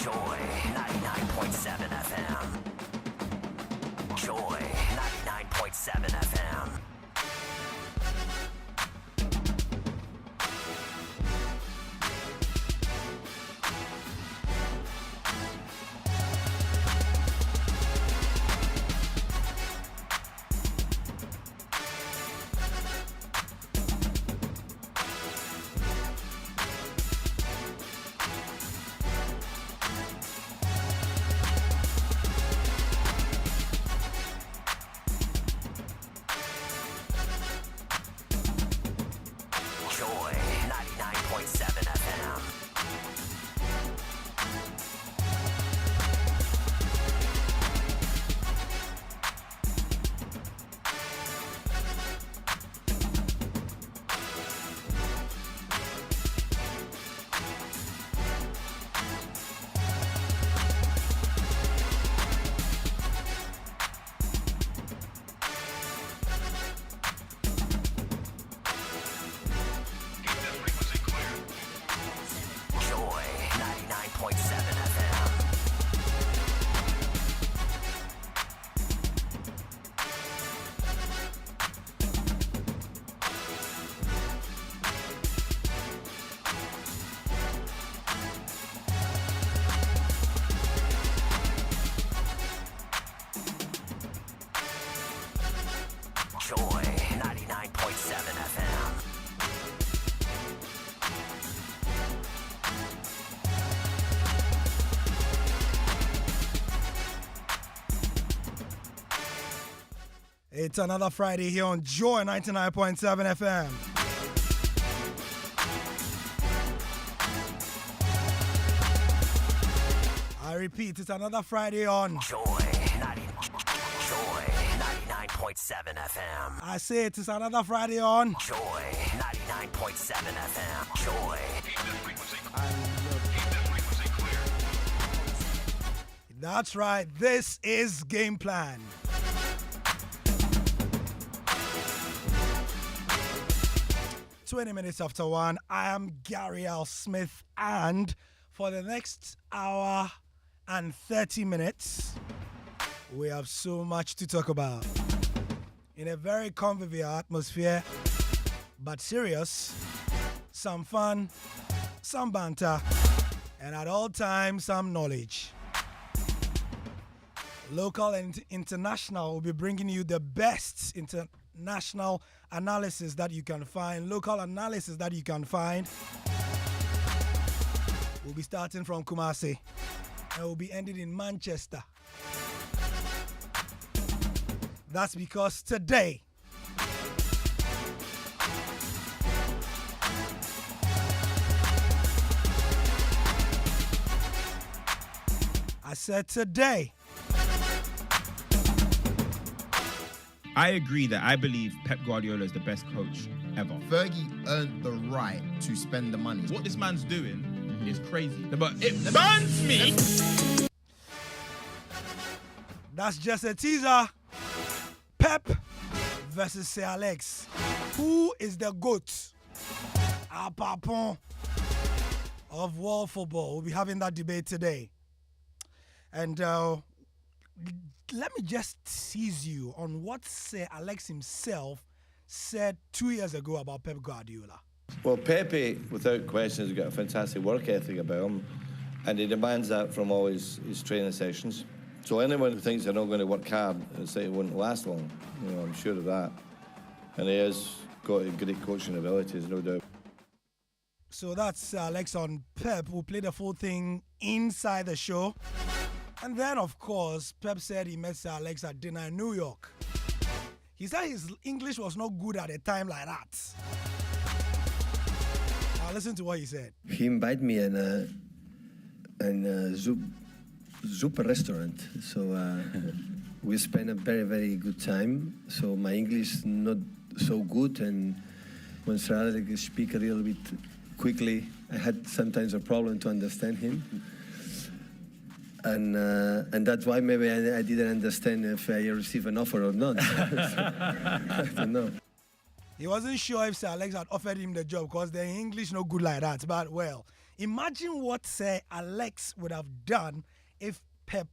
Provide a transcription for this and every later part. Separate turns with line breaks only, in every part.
Joy 99.7 FM. Joy 99.7 FM. Joy 99.7 FM.
It's another Friday here on Joy 99.7 FM. I repeat, it's another Friday on
Joy 99.7 FM.
I say it's another Friday on
Joy 99.7 FM. Joy.
That's right, this is Game Plan. "20 minutes after 1, I am Gary L. Smith, and for the next hour and 30 minutes, we have so much to talk about. In a very convivial atmosphere, but serious, some fun, some banter, and at all times, some knowledge. Local and international will be bringing you the best international analysis that you can find, local analysis that you can find. We'll be starting from Kumasi and we'll be ending in Manchester. That's because today I said today.
I agree that I believe Pep Guardiola is the best coach ever.
Fergie earned the right to spend the money.
What this man's doing is crazy. But it burns me.
That's just a teaser. Pep versus Sir Alex. Who is the GOAT? Apapon of world football. We'll be having that debate today. And let me just tease you on what Sir Alex himself said 2 years ago about Pep Guardiola.
Well, Pepe, without question, has got a fantastic work ethic about him, and he demands that from all his training sessions. So anyone who thinks they're not going to work hard, say it won't last long. I'm sure of that. And he has got a great coaching abilities, no doubt.
So that's Alex on Pep. We'll play the full thing inside the show. And then, of course, Pep said he met Sir Alex at dinner in New York. He said his English was not good at a time like that. Now listen to what he said.
He invited me in a Super restaurant. So we spent a very, very good time. So my English is not so good, and when Sir Alex speak a little bit quickly, I had sometimes a problem to understand him. And that's why maybe I didn't understand if I received an offer or not. I don't know.
He wasn't sure if Sir Alex had offered him the job because their English no good like that. But, well, Imagine what Alex would have done if Pep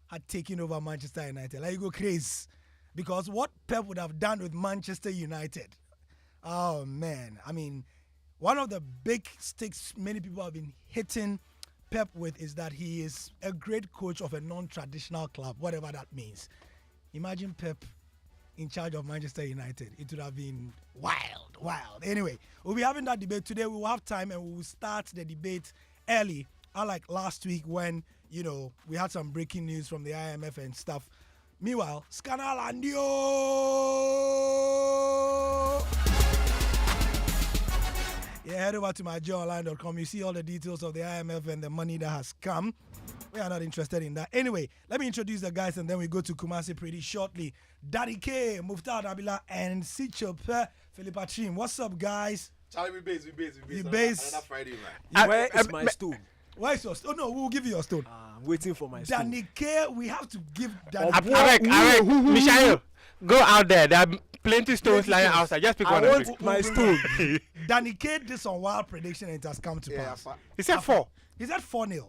had taken over Manchester United. Like, you go crazy. Because what Pep would have done with Manchester United. Oh, man. I mean, one of the big sticks many people have been hitting Pep with is that he is a great coach of a non-traditional club, whatever that means. Imagine Pep in charge of Manchester United. It would have been wild. Anyway, we'll be having that debate today. We will have time and we will start the debate early, unlike last week when, we had some breaking news from the IMF and stuff. Meanwhile, Scanalandio! Yeah, head over to myjoyonline.com. You see all the details of the IMF and the money that has come. We are not interested in that. Anyway, let me introduce the guys and then we go to Kumasi pretty shortly. Daddy K, Muftad Abila, and Sichope Philippa Trim. What's up, guys?
Charlie, we base.
Another
Friday, man.
Where is my stone?
Where is your stone? Oh, no, we'll give you your stone.
I'm waiting for my stone.
Danny K, we have to give Danny
Alright, Michael, go out there. There are plenty stones lying outside. Just pick one.
I want my stone.
Danny K did some wild prediction and it has come to pass.
He said 4.
He said 4-0.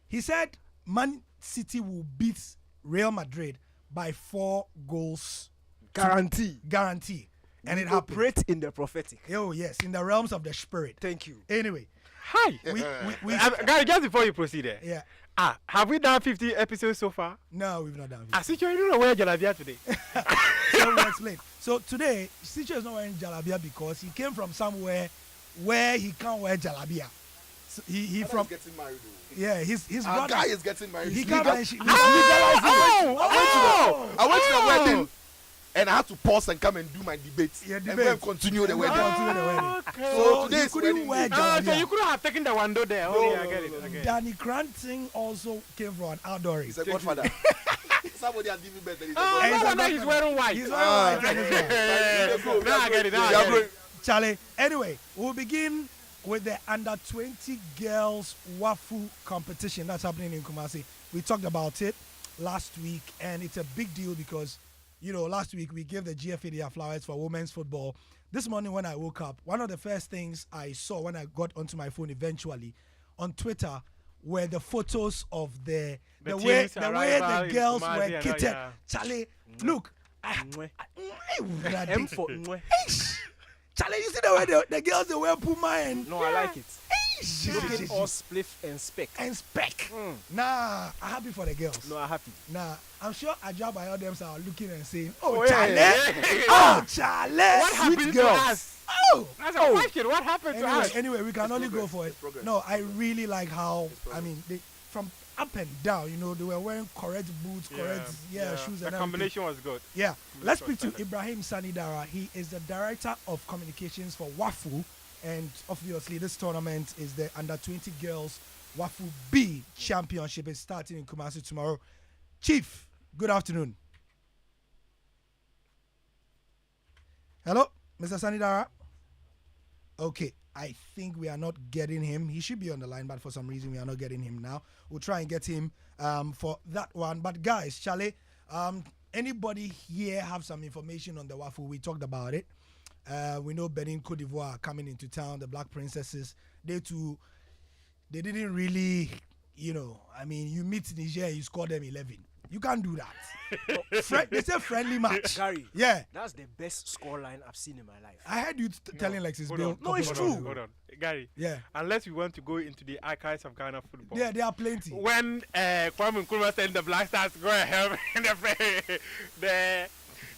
He said Man City will beat Real Madrid by 4 goals.
Guarantee.
And it
We
happened.
operate in the prophetic.
Oh, yes, in the realms of the spirit.
Thank you.
Anyway,
Hi.
we
Guys, just before you proceed there.
yeah.
Have we done 50 episodes so far?
No, we've not done it.
Sicho, you don't know where Jalabia today.
So we'll explain. So today, Sicho is not wearing jalabia because he came from somewhere where he can't wear jalabia. So he from
getting married.
his
Our
brother.
guy is getting married.
He
He's
can't
legal.
wear.
I went to the wedding and I had to pause and come and do my debate.
Yeah,
and
debate.
then continue the wedding.
Continue the wedding.
Okay.
So
He
today's
couldn't
wedding
wear
day.
So
jalabia.
you could have taken the window there. Oh, yeah, I get it. Okay.
Danny Cranting also came from an outdoor
He's
race.
a godfather. Somebody has given birth.
Oh,
He's
no
a
wonder
doctor.
he's wearing white.
He's wearing white and his hair.
Now I get it.
Charlie, anyway, we'll begin with the under-20 girls WAFU competition that's happening in Kumasi. We talked about it last week, and it's a big deal because, last week we gave the GFA their flowers for women's football. This morning when I woke up, one of the first things I saw when I got onto my phone eventually on Twitter were the photos of the way
team's
the
arrival in
girls
Kumasi
were
and all,
kitted.
yeah.
Charlie, look.
M for Mwe.
Charlie, you see the way the girls they wear Puma and
No, I like it.
Eish.
Looking all spliff and speck.
and spec. Nah, I'm happy for the girls.
No, I'm happy.
Nah, I'm sure Ajab by all them are looking and saying, "Oh,
yeah,
Charlie,
yeah.
oh Charlie,
What
sweet
happened
girls."
to us?
Oh,
That's a question. What happened to us?
anyway, we can only go for it. No, I really like how they from up and down. They were wearing correct boots, correct shoes,
The
and
combination was good.
yeah, let's speak to Ibrahim Sanidara. He is the director of communications for WAFU, and obviously this tournament is the under-20 girls WAFU B championship. Is starting in Kumasi tomorrow. Chief, good afternoon. Hello, Mr. Sanidara. Okay, I think we are not getting him. He should be on the line, but for some reason we are not getting him now. We'll try and get him for that one. But guys, Charlie, anybody here have some information on the WAFU? We talked about it. We know Benin, Cote d'Ivoire are coming into town. The Black Princesses, they didn't really, you meet Niger, you score them 11. You can't do that. They say friendly match.
Gary,
Yeah.
that's the best scoreline I've seen in my life.
I heard you telling Lexis
Hold
Bill.
on.
No, it's
Hold on,
true.
Hold on. Gary.
Yeah.
Unless we want to go into the archives of Ghana football.
Yeah, there are plenty.
When Kwame Nkrumah sent the Black Stars to go ahead in the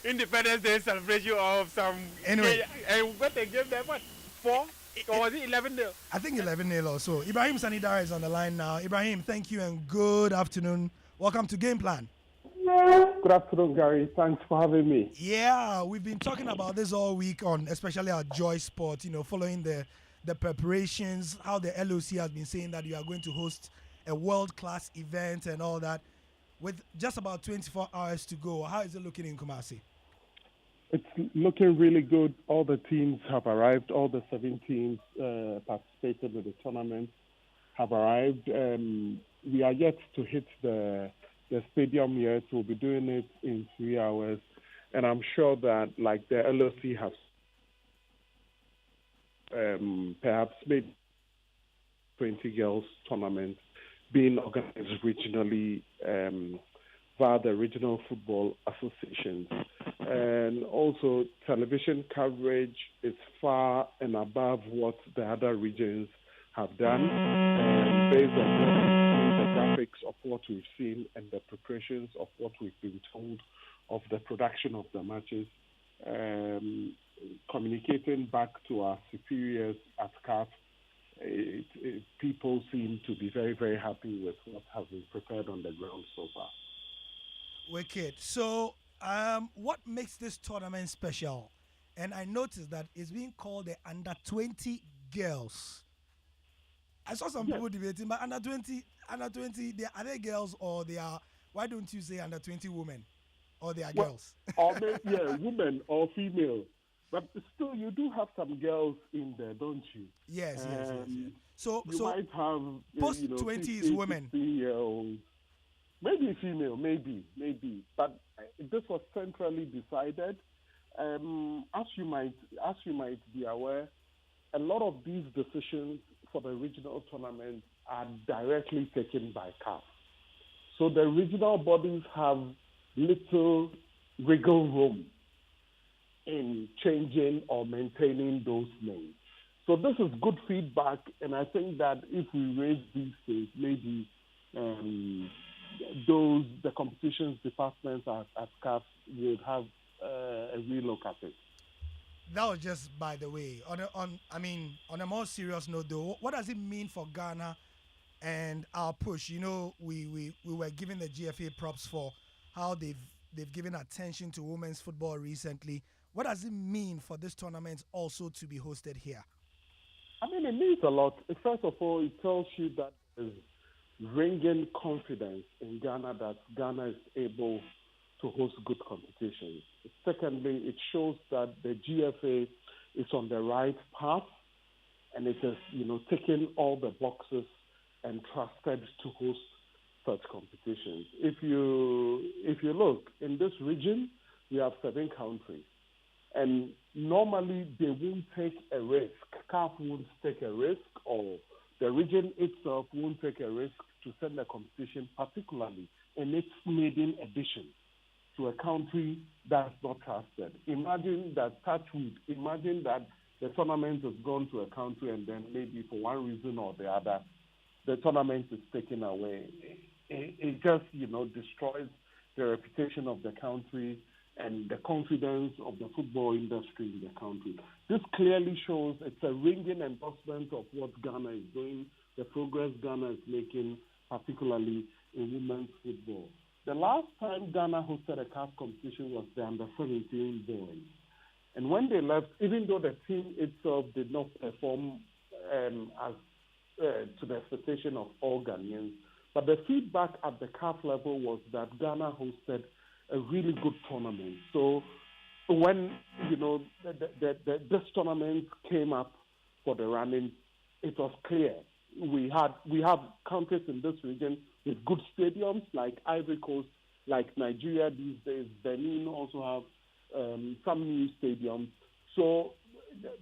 Independence Day celebration of some.
Anyway.
And what they gave them, what? 4? Or was it 11-0?
I think 11-0 or so. Ibrahim Sanidara is on the line now. Ibrahim, thank you and good afternoon. Welcome to Game Plan.
Good afternoon, Gary. Thanks for having me.
Yeah, we've been talking about this all week on especially our Joy Sport, following the preparations, how the LOC has been saying that you are going to host a world-class event and all that. With just about 24 hours to go, how is it looking in Kumasi?
It's looking really good. All the teams have arrived. All the 7 teams participated with the tournament have arrived. We are yet to hit the stadium yet. We'll be doing it in 3 hours. And I'm sure that, like the LOC has perhaps made 20 girls tournament being organized regionally via the regional football associations. And also television coverage is far and above what the other regions have done. And based on the graphics of what we've seen and the preparations of what we've been told of the production of the matches, communicating back to our superiors at CAF, people seem to be very, very happy with what has been prepared on the ground so far.
Wicked. So, what makes this tournament special? And I noticed that it's being called the Under 20 Girls. I saw some people debating, but under 20, are they girls or they are? Why don't you say under 20 women, or they are girls?
Or maybe, women or female. But still, you do have some girls in there, don't you?
Yes. So
you might have
post 20 is women.
16-year-olds. Maybe female, maybe. But this was centrally decided. As you might be aware, a lot of these decisions for the regional tournament are directly taken by CAF. So the regional bodies have little wiggle room in changing or maintaining those names. So this is good feedback, and I think that if we raise these things, maybe the competitions departments at CAF would have a relook at it.
That was just by the way. On a more serious note, though, what does it mean for Ghana and our push? You know, we were giving the GFA props for how they've given attention to women's football recently. What does it mean for this tournament also to be hosted here?
It means a lot. First of all, it tells you that there's ringing confidence in Ghana that Ghana is able to host good competitions. Secondly, it shows that the GFA is on the right path and it has, taken all the boxes and trusted to host such competitions. If you look in this region, we have 7 countries, and normally they won't take a risk. CAF won't take a risk, or the region itself won't take a risk to send a competition, particularly in its maiden edition, to a country that's not trusted. Imagine that the tournament has gone to a country and then maybe for one reason or the other, the tournament is taken away. It just, destroys the reputation of the country and the confidence of the football industry in the country. This clearly shows it's a ringing endorsement of what Ghana is doing, the progress Ghana is making, particularly in women's football. The last time Ghana hosted a CAF competition was the Under-17 boys. And when they left, even though the team itself did not perform to the expectation of all Ghanaians, but the feedback at the CAF level was that Ghana hosted a really good tournament. So when, this tournament came up for the running, it was clear. We have countries in this region with good stadiums like Ivory Coast, like Nigeria these days. Benin also have some new stadiums. So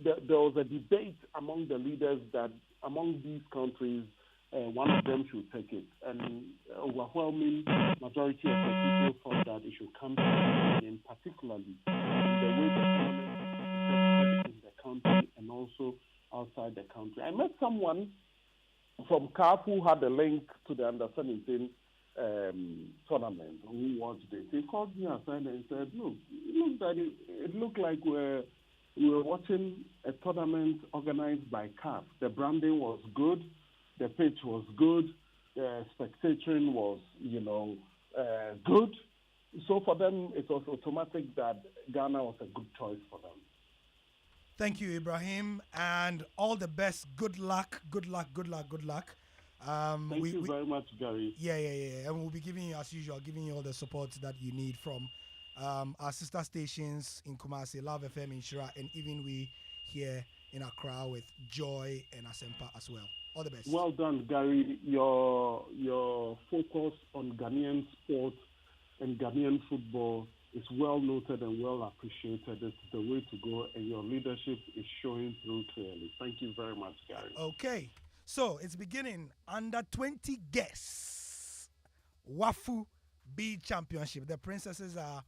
there was a debate among the leaders that among these countries, one of them should take it. And overwhelming majority of the people thought that it should come to Benin, particularly the way the tournament is in the country and also outside the country. I met someone from CAF who had a link to the Under-17 tournament who watched it. He called me aside and said, look, it looked like we were watching a tournament organized by CAF. The branding was good, the pitch was good, the spectating was, good. So for them, it was automatic that Ghana was a good choice for them.
Thank you, Ibrahim, and all the best. Good luck.
Thank you very much, Gary.
Yeah. And we'll be giving you, as usual, all the support that you need from our sister stations in Kumasi, Love FM in Shira, and even we here in Accra with Joy and Asempa as well. All the best.
Well done, Gary. Your focus on Ghanaian sports and Ghanaian football is well noted and well appreciated. It's the way to go, and your leadership is showing through clearly. Thank you very much, Gary.
Okay. So it's beginning. Under 20 guests. WAFU B Championship. The princesses are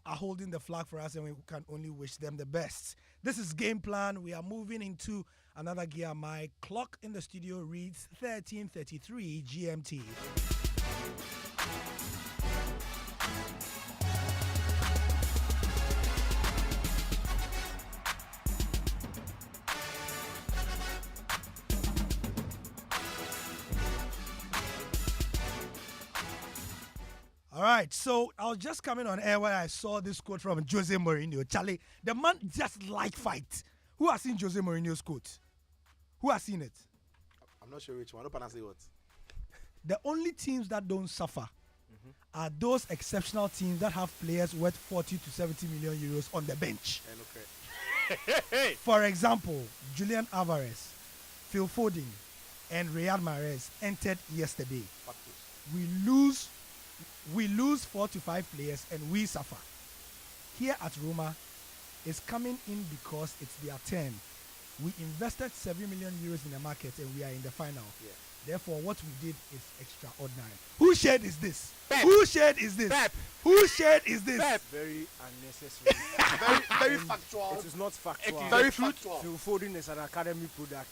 holding the flag for us, and we can only wish them the best. This is game plan. We are moving into another gear. My clock in the studio reads 13:33 GMT. All right, so I was just coming on air when I saw this quote from Jose Mourinho. Charlie, the man just like fight. Who has seen Jose Mourinho's quote? Who has seen it?
I'm not sure which one. I don't say what.
The only teams that don't suffer are those exceptional teams that have players worth 40 to 70 million euros on the bench.
Okay.
For example, Julian Alvarez, Phil Foden, and Riyad Mahrez entered yesterday. We lose 4 to 5 players and we suffer. Here at Roma, it's coming in because it's their turn. We invested 7 million euros in the market and we are in the final.
Yeah.
Therefore, what we did is extraordinary. Whose shade is this?
Pep.
Whose shade is this?
Pep.
Whose shade is this?
Pep.
Very unnecessary.
Very factual.
It is not factual.
Very factual.
Phil Foden is an academy product.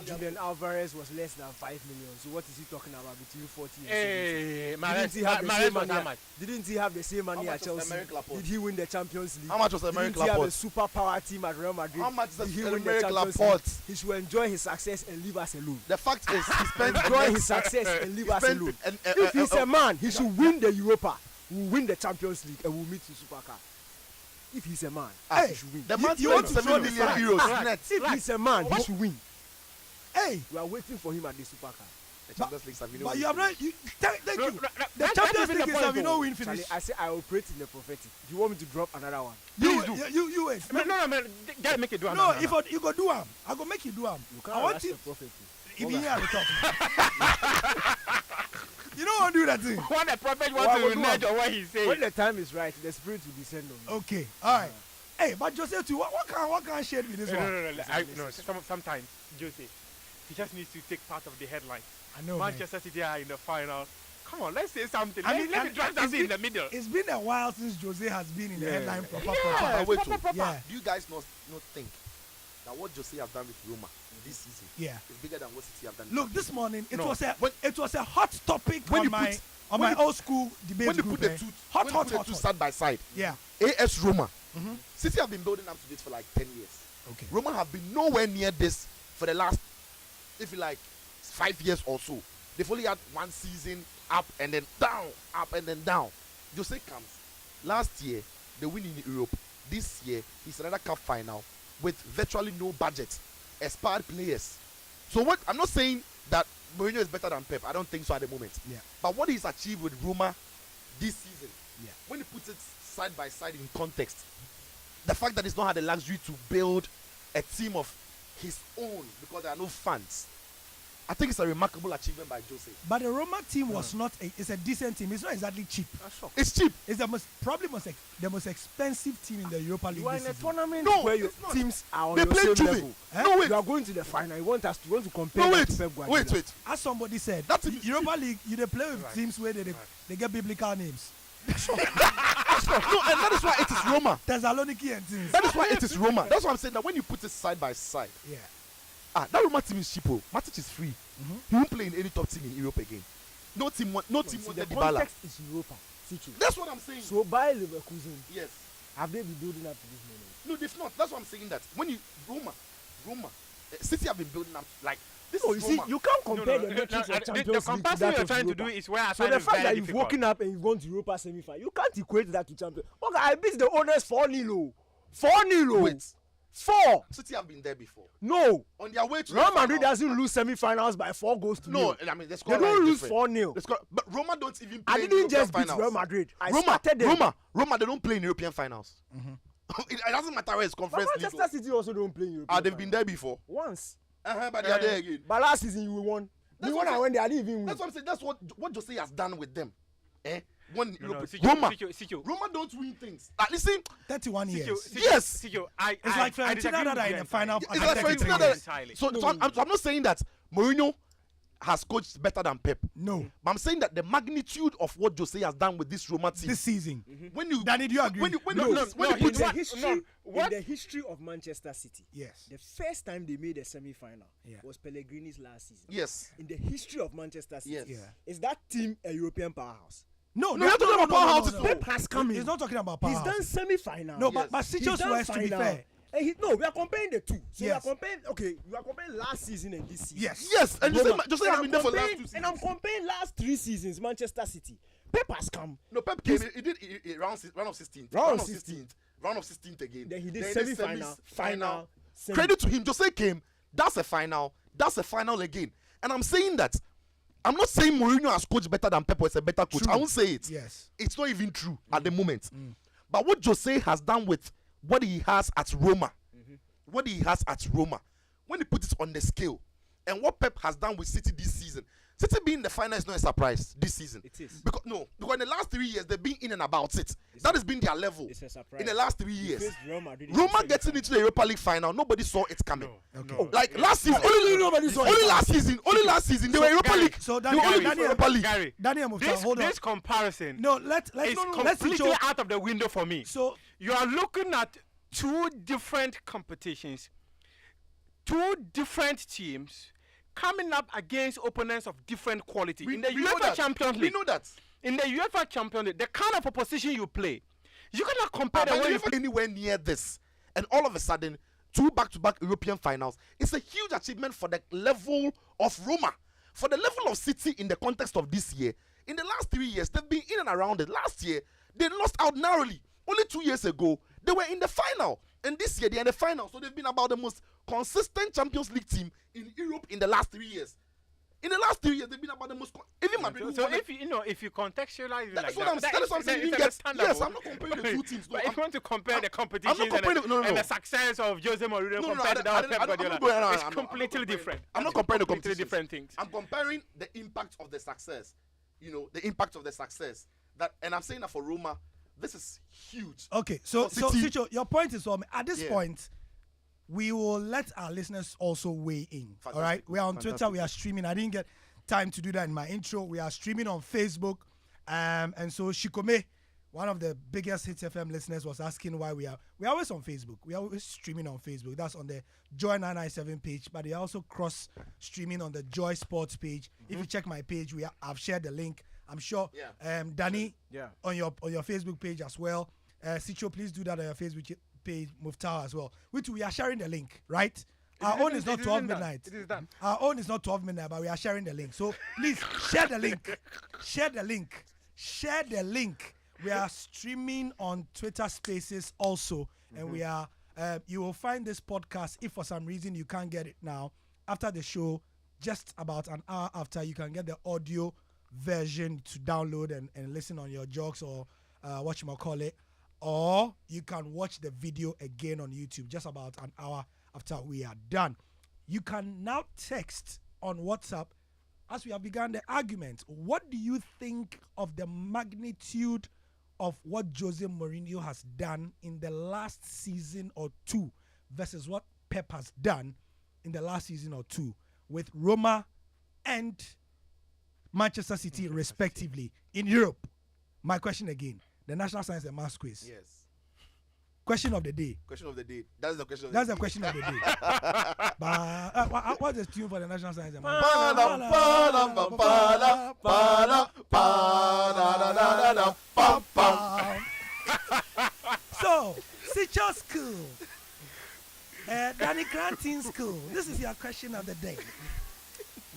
Julian Alvarez was less than 5 million. So what is he talking about between 40 and 70? Didn't he have the same money at Chelsea? Did he win the Champions League?
How much was American
Didn't he have a
Laporte?
super power team at Real Madrid?
How much
Did
is
he win the
American
Champions
Laporte?
League? He should enjoy his success and leave us alone.
The fact is, he spent
Enjoy his success and leave us alone. If he's a man, he should win the Europa. We'll win the Champions League and we'll meet in Super Cup. If he's a man, he should win.
The man
You want
spent
to throw
7
this
million
flag?
euros net.
If he's a man, he should win.
Hey,
We are waiting for him at the Super Cup.
The Champions League have been
but you have not. Thank you. The
That's
Champions
even
League
the
is have
point,
no
though.
win finish.
Charlie, I say I operate in the prophetic. If you want me to drop another one,
You wait.
No, gotta make it do
No,
another.
if you go do am, I go make you do am.
you
I
can't
want
rush
you.
the prophecy.
If you hear me talk, you don't want to do that thing.
What the prophet
Well, I
wants
will
to
do
nudge
one.
or what he says.
When the time is right, the spirit will descend on you.
Okay, all right. Hey, but Jose, too, what can shade with this
No,
one?
no. Sometimes, Jose, he just needs to take part of the headline.
I know, man.
Manchester City are in the final. Come on, let's say something.
I mean,
let me drag
it's
something in
been-
the middle.
It's been a while since Jose has been in the headline proper.
But wait,
proper.
Yeah,
do you guys not think that what Jose has done with Roma this season
yeah.
is bigger than what City have done?
Look, this morning it
No.
was a hot topic
When
on
you
my
put-
my old school debate
when you
group.
put the
eh?
two,
hot,
when
hot,
you put the
hot,
two
hot.
side by side,
Yeah.
AS Roma,
Mhm.
City have been building up to this for like 10 years.
Okay.
Roma have been nowhere near this for the last, if you like, 5 years or so. They've only had one season up and then down, up and then down. Jose comes. Last year, they win in Europe. This year, it's another cup final with virtually no budget, expired players. So what? I'm not saying that Mourinho is better than Pep. I don't think so at the moment.
Yeah.
But what he's achieved with Roma this season,
Yeah.
when he puts it side by side in context, the fact that he's not had the luxury to build a team of his own because there are no fans, I think it's a remarkable achievement by Jose.
But the Roma team was not. It's a decent team. It's not exactly cheap.
It's cheap.
It's the most expensive team in the Europa League
You are
this
in a
season.
tournament
No,
where your
it's not.
teams are on
They
your
play
same
Juve.
level.
No, wait.
You are going to the final. You want to compare
No,
that
wait.
to Pep Guardiola.
Wait.
As somebody said,
That team is
Europa League, they play with teams where they get biblical names.
No, and that is why it is Roma.
Thessaloniki and teams.
That is why it is Roma. That's why I'm saying that when you put it side by side,
Yeah.
that Roma team is cheapo. Matic is free. He won't play in any top team in Europe again. No team
See,
wanted
the
Dybala.
context is Europa. City.
That's what I'm saying.
So by Leverkusen,
Yes.
have they been building up to this moment?
No, they've not. That's what I'm saying. That when you Roma, City have been building up like this.
No,
is
you see,
Roma.
you can't compare the
No,
metrics of
the
Champions League to
comparison
that
you're
of
trying to
Europa.
do is where I
So
find
the
it
fact
very
that you've
difficult.
woken up and you've gone to Europa semi-final, you can't equate that to Champions. Okay, I beat the owners 4-0. 4-0.
Wait.
4.
City have been there before.
No.
On their way to
Real
the
Madrid
final.
doesn't lose semi-finals by 4 goals to
No,
nil.
I mean the
They
score
don't lose
different.
4-0.
The score, but Roma don't even play
I
in
didn't
European
just beat
finals.
Real Madrid. I
Roma,
started them.
Roma, they don't play in European finals. It doesn't matter where it's
But
conference league.
Manchester City also don't play in European
They've been there before.
once.
But they are there again.
But last season you won.
That's
You
what
won
I'm
and when they didn't even win.
That's what I'm saying. That's what Jose has done with them. won
No,
Europe.
Sicho,
Roma.
Sicho.
Roma don't win things. Listen,
31 years.
yes.
Sicho,
It's like Fiorentina that are in the final.
It's like Fiorentina
entirely.
So I'm not saying that Mourinho has coached better than Pep.
No.
But I'm saying that the magnitude of what Jose has done with this Roma team
This season.
when you
Danny, do you agree?
when you
No,
put
in the history of Manchester City,
Yes.
the first time they made a semi-final
Yeah.
was Pellegrini's last season.
yes.
In the history of Manchester City,
Yes.
Yeah.
is that team a European powerhouse?
No,
you're talking about powerhouses.
no.
Pep has come in.
He's not talking about
He's
powerhouse.
done semi-final.
No,
Yes.
but
He's
Sicho's
done
words, to be
final.
fair.
And no, we are comparing the two. So
Yes.
we are comparing. Okay, you are comparing last season and this season.
Yes.
Yes, and Jose
Roma.
has
And
been there for the last
comparing-
2 seasons.
And I'm comparing last 3 seasons, Manchester City. Pep has come.
No, Pep came. He did round of 16th.
Round of
16th. Round of 16th again.
Then he did
Then
semi-final,
semis,
final. Semi.
Credit to him. Jose came. That's a final. That's a final again. And I'm saying that. I'm not saying Mourinho has coached better than Pep or is a better coach.
True.
I won't say it.
Yes.
It's not even true at the moment. But what Jose has done with what he has at Roma, when he put it on the scale, and what Pep has done with City this season, City being in the final is not a surprise this season.
It is.
Because in the last 3 years they've been in and about it. That has been their level.
It's a surprise.
In the last 3 years.
Faced Roma, didn't
Roma
face
getting
them.
into the Europa League final, nobody saw it coming.
Okay.
Like last season, only last season they were Europa League.
So
They were only
Daniel,
Europa League.
Gary,
Daniel Mufta, hold on.
this comparison
No, let's
is
let's
completely
Sicho.
out of the window for me.
So
You are looking at 2 different competitions, 2 different teams coming up against opponents of different quality. In the
We know
UEFA
that.
Champions
We
League,
know that.
in the UEFA Champions League, the kind of opposition you play, you cannot compare the
But
way you
never anywhere near this, and all of a sudden 2 back-to-back European finals. It's a huge achievement for the level of Roma, for the level of City in the context of this year. In the last 3 years, they've been in and around it. Last year, they lost out narrowly. Only 2 years ago, they were in the final, and this year they're in the final. So they've been about the most consistent Champions League team in Europe in the last 3 years. In the last 3 years, they've been about the most. Even Madrid.
So if you contextualize it
That
like
is what I'm saying. You
it's
get,
understandable.
yes, I'm not comparing the 2 teams. No,
But if you want to compare the competitions
I'm not comparing
and the success of Jose Mourinho compared to that of Pep Guardiola, it's completely different.
I'm not comparing the
completely
competitions.
different things.
I'm comparing the impact of the success. The impact of the success. And I'm saying that for Roma, this is huge.
okay, so
For City-
Sicho, your point is on. At this
Yeah.
point, we will let our listeners also weigh in.
Fantastic.
All right, we are on Twitter. We are streaming. I didn't get time to do that in my intro. We are streaming on Facebook, and so Shikome, one of the biggest Hits FM listeners, was asking why we're always on Facebook. We are always streaming on Facebook. That's on the Joy 997 page, but they are also cross streaming on the Joy Sports page. If you check my page, I've shared the link. I'm sure Danny on your Facebook page as well. Sicho, please do that on your Facebook page, Muftar as well. We are sharing the link, right? Our own is not 12 midnight.
It is done.
Our own is not 12 midnight, but we are sharing the link. So please share the link. Share the link. Share the link. We are streaming on Twitter Spaces also, and we are. You will find this podcast if for some reason you can't get it now. After the show, just about an hour after, you can get the audio version to download and listen on your jogs or whatchamacallit, or you can watch the video again on YouTube just about an hour after we are done. You can now text on WhatsApp as we have begun the argument. What do you think of the magnitude of what Jose Mourinho has done in the last season or 2 versus what Pep has done in the last season or 2 with Roma and Manchester City respectively in Europe? My question again, the National Science and Maths quiz.
Yes.
Question of the day.
Question of the day. That's the question of
That's
the
the
day.
question of the day. What's the tune for the National Science and Maths? So, Sicho School, Danny Grantin School, this is your question of the day.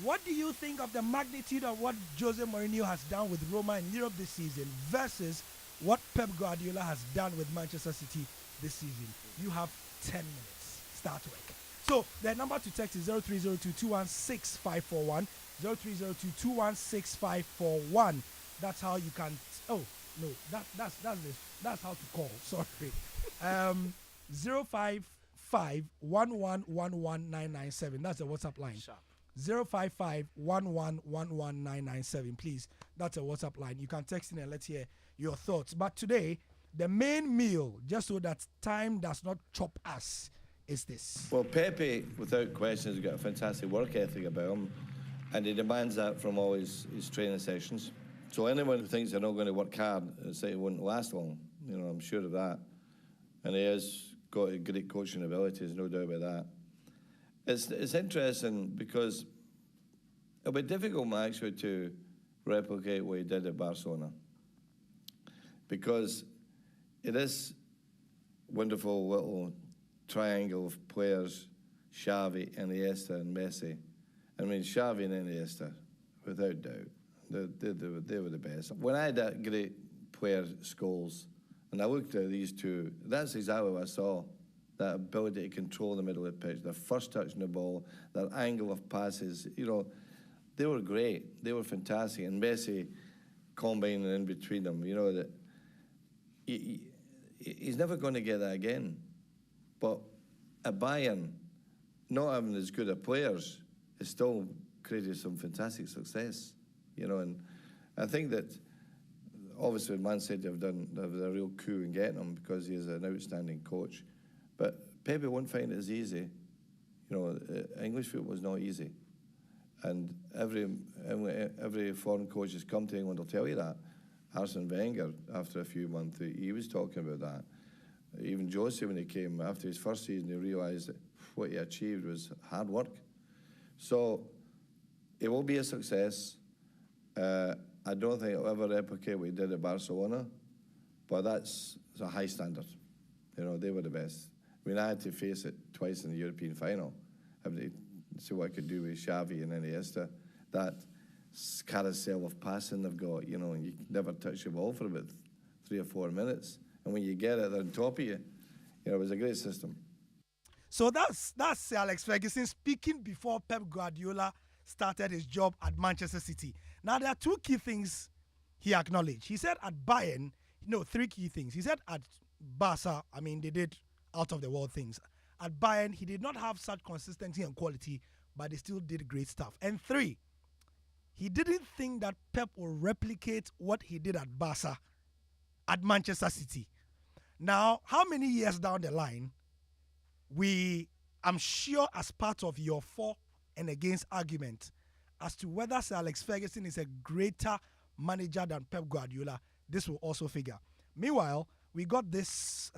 What do you think of the magnitude of what Jose Mourinho has done with Roma in Europe this season versus what Pep Guardiola has done with Manchester City this season? You have 10 minutes. Start work. So the number to text is 0302-216-541. 0302-216-541. That's how you can. Oh no, that's how to call. Sorry. 055-1111-997. That's the WhatsApp line. 055 1111997. Please, that's a WhatsApp line. You can text in and let's hear your thoughts. But today, the main meal, just so that time does not chop us, is this.
Well, Pepe, without question, has got a fantastic work ethic about him, and he demands that from all his training sessions. So anyone who thinks they're not going to work hard, say it won't last long. You know, I'm sure of that. And he has got a great coaching abilities, no doubt about that. It's interesting because it'll be difficult, actually, to replicate what he did at Barcelona, because it is wonderful little triangle of players, Xavi, Iniesta, and Messi. I mean, Xavi and Iniesta, without doubt, they were the best. When I had that great player, Scholes, and I looked at these two, that's exactly what I saw. That ability to control the middle of the pitch, their first touch on the ball, their angle of passes, you know, they were great. They were fantastic. And Messi combining in between them, you know, that he's never going to get that again. But at Bayern, not having as good a players, has still created some fantastic success, you know. And I think that obviously Man City have done a real coup in getting him because he is an outstanding coach. But Pepe won't find it as easy. You know, English football is not easy. And every foreign coach has come to England will tell you that. Arsene Wenger, after a few months, he was talking about that. Even Jose, when he came after his first season, he realised that what he achieved was hard work. So it will be a success. I don't think it'll ever replicate what he did at Barcelona, but that's a high standard. You know, they were the best. I mean, I had to face it twice in the European final. Having to see what I could do with Xavi and Iniesta. That carousel of passing they've got, you know, and you never touch the ball for about 3 or 4 minutes. And when you get it, they're on top of you. You know, it was a great system.
So that's Alex Ferguson speaking before Pep Guardiola started his job at Manchester City. Now, there are 2 key things he acknowledged. He said at Bayern, 3 key things. He said at Barca, I mean, they did out-of-the-world things. At Bayern, he did not have such consistency and quality, but they still did great stuff. And 3, he didn't think that Pep will replicate what he did at Barca at Manchester City. Now, how many years down the line, I'm sure as part of your for and against argument as to whether Sir Alex Ferguson is a greater manager than Pep Guardiola, this will also figure. Meanwhile, we got this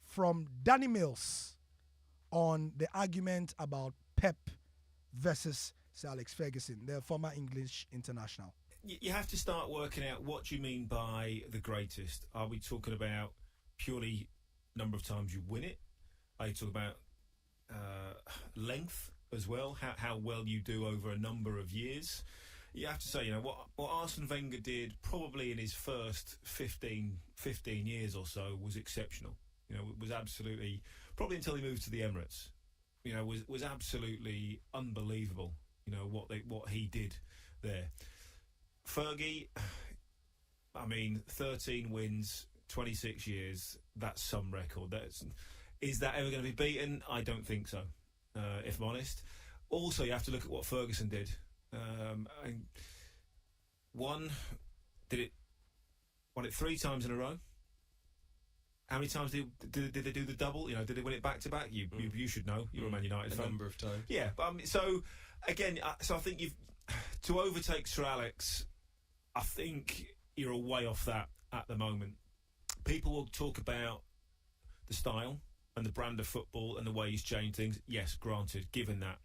from Danny Mills on the argument about Pep versus Sir Alex Ferguson, the former English international.
You have to start working out what you mean by the greatest. Are we talking about purely number of times you win it? Are you talking about length as well? How well you do over a number of years? You have to say, you know, what Arsene Wenger did probably in his first 15 years or so was exceptional. You know, it was absolutely, probably until he moved to the Emirates, you know, was absolutely unbelievable, you know, what he did there. Fergie, I mean, 13 wins, 26 years, that's some record. Is that ever going to be beaten? I don't think so, if I'm honest. Also, you have to look at what Ferguson did. Won it 3 times in a row. How many times did they do the double? You know, did they win it back to back? You should know. You're a Man United fan.
A number of times.
Yeah, but so again, I think to overtake Sir Alex, I think you're a way off that at the moment. People will talk about the style and the brand of football and the way he's changed things. Yes, granted, given that.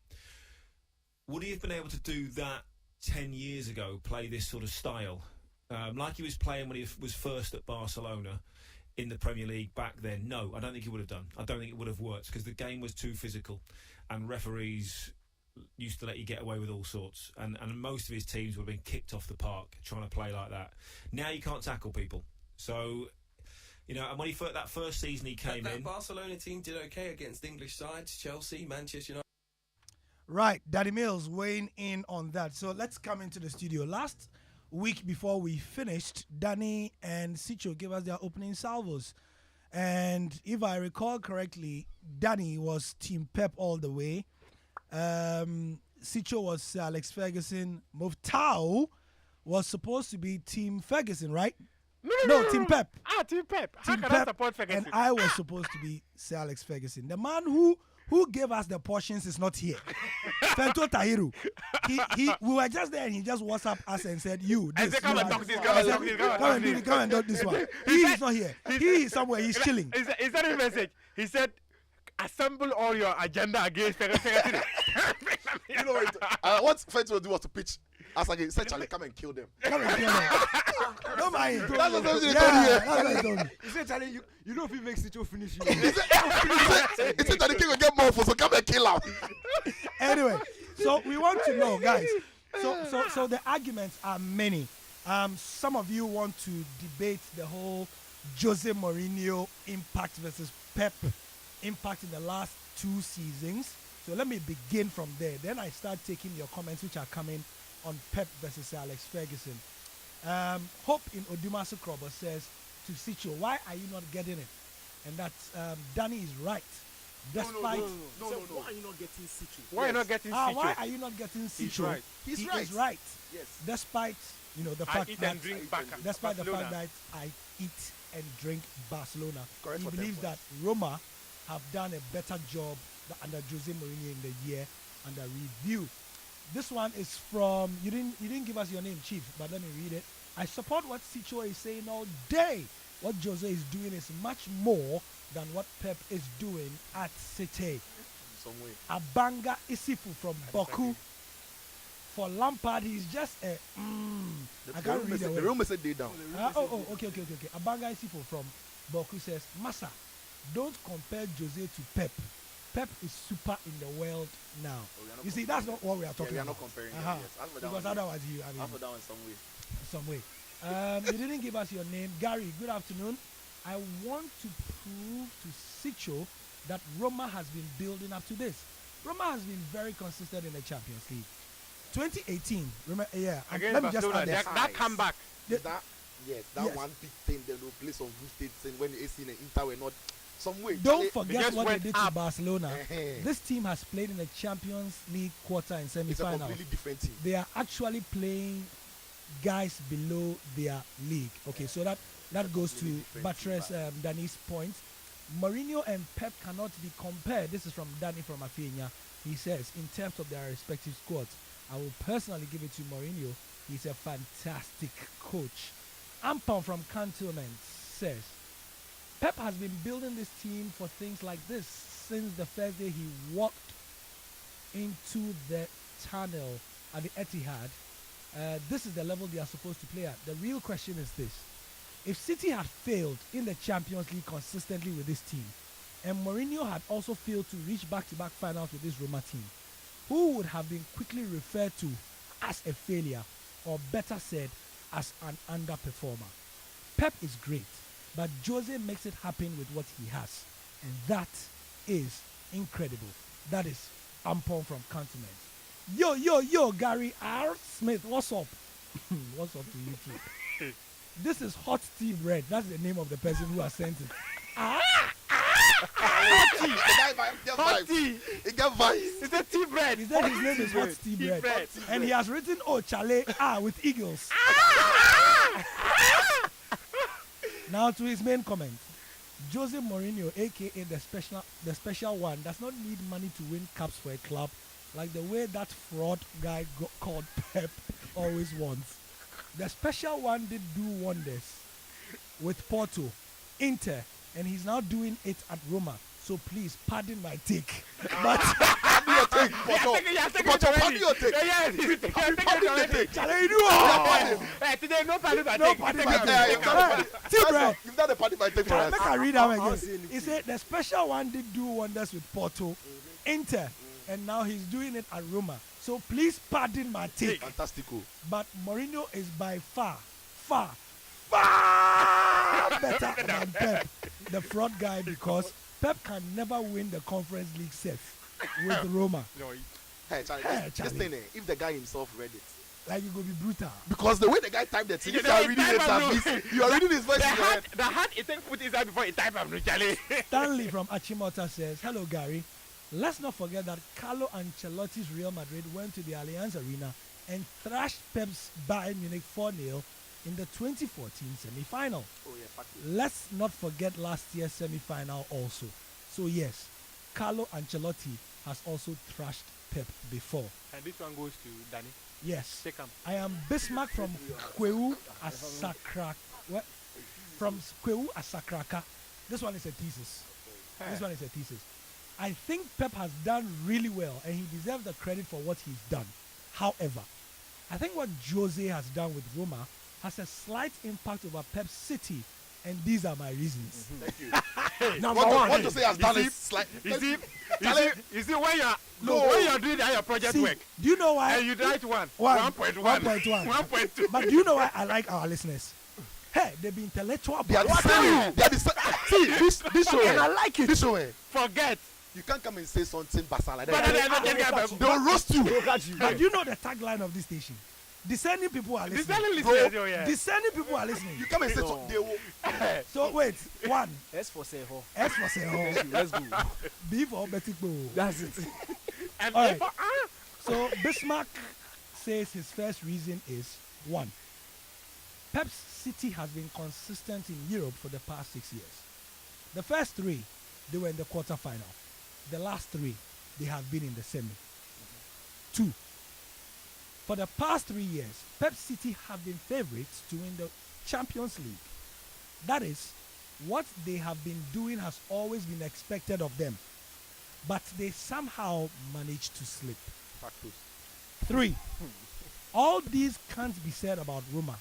Would he have been able to do that 10 years ago, play this sort of style? Like he was playing when he was first at Barcelona in the Premier League back then? No, I don't think he would have done. I don't think it would have worked because the game was too physical and referees used to let you get away with all sorts. And most of his teams would have been kicked off the park trying to play like that. Now you can't tackle people. So, you know, and when that first season he came in...
That Barcelona team did okay against English sides, Chelsea, Manchester United.
Right, Daddy Mills weighing in on that. So let's come into the studio. Last week before we finished, Danny and Sicho gave us their opening salvos. And if I recall correctly, Danny was Team Pep all the way. Sicho was Sir Alex Ferguson, Muftau was supposed to be Team Ferguson, right? No, Team Pep.
Team Pep. How
Team
can I
Pep,
support Ferguson?
and I was supposed to be Sir Alex Ferguson. The man who gave us the portions is not here. Fento Tahiru. We were just there and he just WhatsApp us and said, "You, this,
come
you
and
are
talk this,
this."
come and
I
talk
said,
this, come and
Come
talk
and do
this.
this, come and talk this one. He is not here. He is somewhere. He's chilling.
Is that a message? He said, assemble all your agenda against Ferguson.
You know what Fento will do was to pitch. As like he said, Charlie, come and kill them.
Come and kill them. Don't mind.
That's what he told
That's what he told me.
He said, Charlie, you know if he makes Sicho finish you.
He said that the king will get more for, so come and kill him.
Anyway, so we want to know, guys. So the arguments are many. Some of you want to debate the whole Jose Mourinho impact versus Pep impact in the last 2 seasons. So let me begin from there. Then I start taking your comments which are coming on Pep versus Alex Ferguson. Hope in Odumasu Krobo says to Sicho, why are you not getting it? And that Danny is right. Despite
No.
Why are you not getting Sicho?
Why are you not getting Sicho?
why are you not getting Sicho?
He's right.
He
He's right.
is right.
Yes.
Despite the
I
fact
eat
that
and drink back.
despite the
Barcelona.
fact that I eat and drink Barcelona,
Correct
he
for
believes
10
that Roma have done a better job under Jose Mourinho in the year under review. This one is from you didn't give us your name, Chief, but let me read it. I support what Sicho is saying all day. What Jose is doing is much more than what Pep is doing at City.
Some way.
Abanga Isifu from Boku. For Lampard, he's just a. I can't read
The
the
room said they down.
Okay. Abanga Isifu from Boku says, Masa, don't compare Jose to Pep. Pep is super in the world now. You see, that's not what we are talking
we are
about.
not comparing them, yes. As for that
Because
one,
otherwise,
Half of that one some way.
some way. You didn't give us your name. Gary, good afternoon. I want to prove to Sicho that Roma has been building up to this. Roma has been very consistent in the Champions League. 2018, remember,
Against
let me just
Barcelona,
add this.
that comeback.
Is that yes,
Yes.
one big thing they will play some good states and when AC and Inter were not some way.
Don't
Charlie,
forget
just
what they
went
did to
up.
Barcelona.
Eh-heh.
This team has played in the Champions League quarter and
it's a
semi-final.
completely different team.
They are actually playing guys below their league. Okay, so that goes to
different
buttress Danny's point. Mourinho and Pep cannot be compared. This is from Danny from Afinia. He says, in terms of their respective squads, I will personally give it to Mourinho. He's a fantastic coach. Ampon from Cantonment says, Pep has been building this team for things like this since the first day he walked into the tunnel at the Etihad. This is the level they are supposed to play at. The real question is this. If City had failed in the Champions League consistently with this team, and Mourinho had also failed to reach back-to-back finals with this Roma team, who would have been quickly referred to as a failure, or better said, as an underperformer? Pep is great, but Jose makes it happen with what he has, and that is incredible. That is Ampon from Continent. Yo, Gary R. Smith, what's up? What's up to you too? This is Hot Tea Bread. That's the name of the person who has sent it.
Hot tea.
It got vibes.
It's a tea bread.
He said his name is Hot Tea Bread.
Bread.
And he has written, oh, Chale, with eagles. Now to his main comment. Jose Mourinho, aka the special one, does not need money to win cups for a club like the way that fraud guy called Pep always wants. The special one did do wonders with Porto, Inter, and he's now doing it at Roma. So please pardon my take. But
Pardon your take, Porto. Pardon your take. Pardon your take.
Chale, you do
Today, no pardon my
No
take.
pardon
Take
my
it
take.
away.
Tea bread.
Give that a pardon my take for us.
Make I read them again. He said the special one did do wonders with Porto, Inter, and now he's doing it at Roma. So please pardon my take.
Fantastico.
But Mourinho is by far better than Pep, the fraud guy, because Pep can never win the Conference League safe with Roma.
Hey, Charlie,
Hey,
this
Charlie.
thing, if the guy himself read it.
Like you go be brutal.
Because the way the guy typed the thing,
You
if
know,
you are reading
he
it,
typed
service, you are reading his voice in your head.
The hat, it take put inside before it type of Charlie.
Stanley from Achimota says, hello Gary. Let's not forget that Carlo Ancelotti's Real Madrid went to the Allianz Arena and thrashed Pep's Bayern Munich 4-0 in the 2014 semi-final.
Oh, yeah,
Let's not forget last year's semi-final also. So yes, Carlo Ancelotti has also thrashed Pep before.
And this one goes to Danny.
Yes.
Take 'em.
I am Bismarck from Kweu Asakra. From Kweu Asakraka. This one is a thesis. This one is a thesis. I think Pep has done really well and he deserves the credit for what he's done. However, I think what Jose has done with Roma has a slight impact over Pep's City, and these are my reasons.
Thank you. Number one. What Jose has done is slight.
You see when you're doing your project work.
Do you know why?
And you write 1.1.
1.1.
1.2.
But do you know why I like our listeners? Hey, they be intellectual.
They are the same. They are the same. See, this show.
And I like it.
This show.
Forget.
You can't come and say something basa like
But
that. They'll roast you.
But do you know the tagline of this station? Discerning people are listening. Discerning people are listening.
You come and say something. They will.
So wait, 1.
S for Seho.
S for Seho.
Let's go.
B for Betikbo.
That's it.
And
all right. So Bismarck says his first reason is 1. Pep's City has been consistent in Europe for the past 6 years. The first 3, they were in the quarterfinal. The last 3, they have been in the semi. 2. For the past 3 years, Pep City have been favorites to win the Champions League. That is, what they have been doing has always been expected of them. But they somehow managed to slip. 3. All these can't be said about Roma.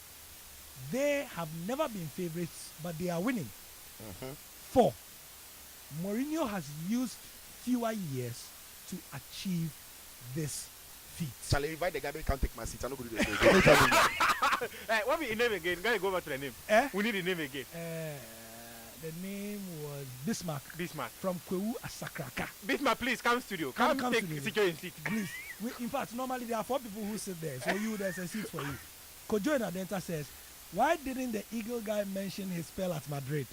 They have never been favorites, but they are winning. 4. Mourinho has used fewer years to achieve this feat.
Shall I invite the guy who can't take my seat? I'm not going to do
it. What be the name again? Go back to the name. We need the name again.
The name was Bismarck.
Bismarck.
From Kweu Asakraka.
Bismarck, please come studio. Come take secure seat.
Please. In fact, normally there are 4 people who sit there. So there's a seat for you. Kojo Adenta says, why didn't the Eagle guy mention his spell at Madrid?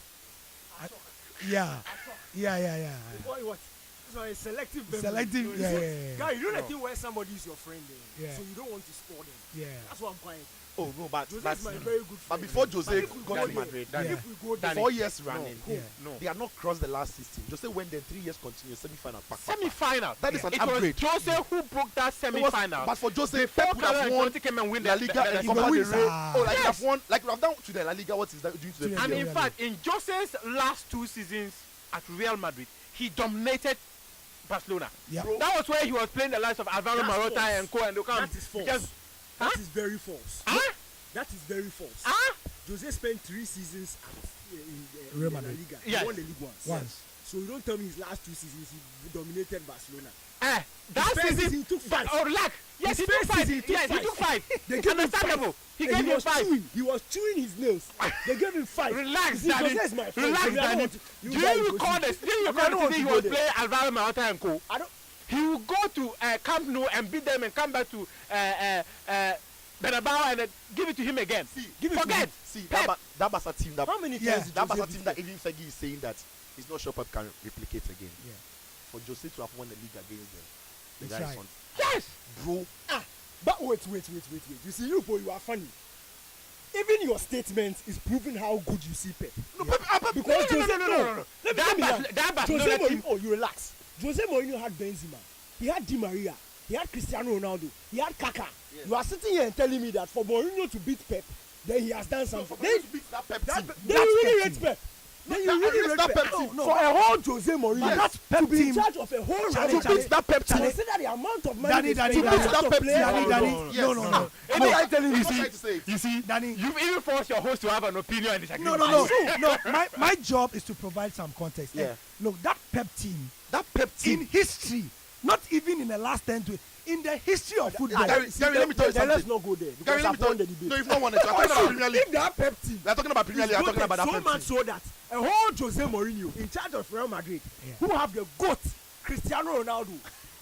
Yeah.
What? So a selective memory.
Selective, yeah.
Guy, you know the thing where somebody is your friend then,
yeah.
so you don't want to spoil them.
Yeah.
That's what I'm quiet.
Oh no, but
Jose is my very good friend.
But before Jose got to
Madrid,
if we go there, 4 years running, they are not crossed the last 16. Jose went there 3 years continuous semi-final.
Semi-final.
That is an upgrade.
It was Jose who broke that semi-final.
But for Jose, Pep would have won La Liga and Copa del Rey. Oh, like you have won, like you have done to the La Liga. What is that doing to the?
And in fact, in Jose's last 2 seasons at Real Madrid, he dominated Barcelona.
Yep.
That was where he was playing the likes of Alvaro Morata and Co. And
that is false. That is very false. That is very false. Jose spent 3 seasons in
Real
La
Madrid.
Liga.
Yes.
He won the league once. So you don't tell me his last 2 seasons he dominated Barcelona.
That season
he took 5.
Oh, lack. Yes, he took 5. Yes, he took 5.
They gave him 5.
He gave him 5.
He was chewing his nails. They gave him 5.
Relax, Danny. Relax, Danny. Do you recall the season he was playing Alvaro Morata and Co? He will go to Camp Nou and beat them and come back to Bernabeu and give it to him again. Forget.
That Barca team.
How many times
that Barca team that even Fergie is saying that he's not sure Pep can replicate again.
Yeah.
For Jose to have won the league against them.
That's right.
Yes,
bro.
But wait. You see, you boy, you are funny. Even your statement is proving how good you see Pep.
No, Pep.
Because
no. That Barcelona team.
Oh, you relax. Jose Mourinho had Benzema. He had Di Maria. He had Cristiano Ronaldo. He had Kaká. Yes. You are sitting here and telling me that for Mourinho to beat Pep, then he has done something.
Then you beat that Pep team.
Then you really rate Pep. Then you really rate Pep.
No.
For a whole Jose Mourinho
that's Pep
to be
team.
in charge of a whole
Challenge,
to beat that Pep team.
Challenge.
Consider the amount of money
Danny.
No.
You see, Danny, you've even forced your host to have an opinion and disagree.
No. My job is to provide some context.
Yeah.
Look, that Pep team in history, not even in the last 10 to in the history of football.
Gary, let me tell you something.
Let's not go there because I've won the debate.
No, you've not won it. I'm talking about Premier League.
If that Pep team,
we're talking about Premier League. I'm talking about that
so
Pep
much
team.
so that a whole Jose Mourinho in charge of Real Madrid, who have the GOAT, Cristiano Ronaldo,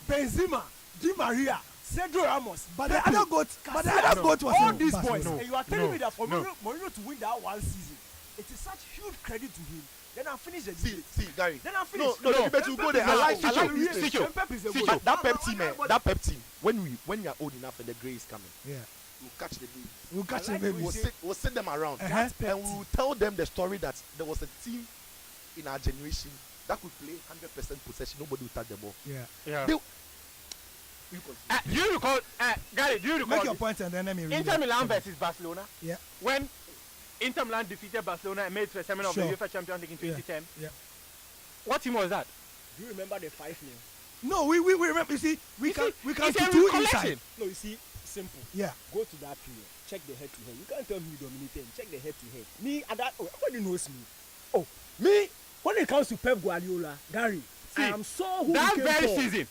Benzema, Di Maria, Sergio Ramos,
but the other GOAT was
all these boys. And you are telling me that for Mourinho to win that one season, it is such huge credit to him Then I'll finish the
See, Gary.
Then I'll finish.
No, but you go there. I like
Sicho.
That pep team. When we are old enough and the grey is coming.
Yeah.
We'll catch the babies.
We'll catch the babies.
We'll sit them around.
Uh-huh.
And we'll tell them the story that there was a team in our generation that could play 100% possession. Nobody would touch the ball.
Yeah.
You recall, Gary, do you recall?
Make your point and then let me read
Inter Milan versus Barcelona?
Yeah.
When Inter Milan defeated Barcelona and made it to the semifinal of the UEFA Champions League in 2010.
Yeah.
What team was that?
Do you remember the 5-0?
No, we remember. You see, we can
it's
do
a
inside.
No, you see, simple.
Yeah.
Go to that period. Check the head to head. You can't tell me you dominated. Check the head to head. Me at that. Oh, everybody knows me. Oh, me. When it comes to Pep Guardiola, Gary, I am so who
that
became
very
Paul.
season.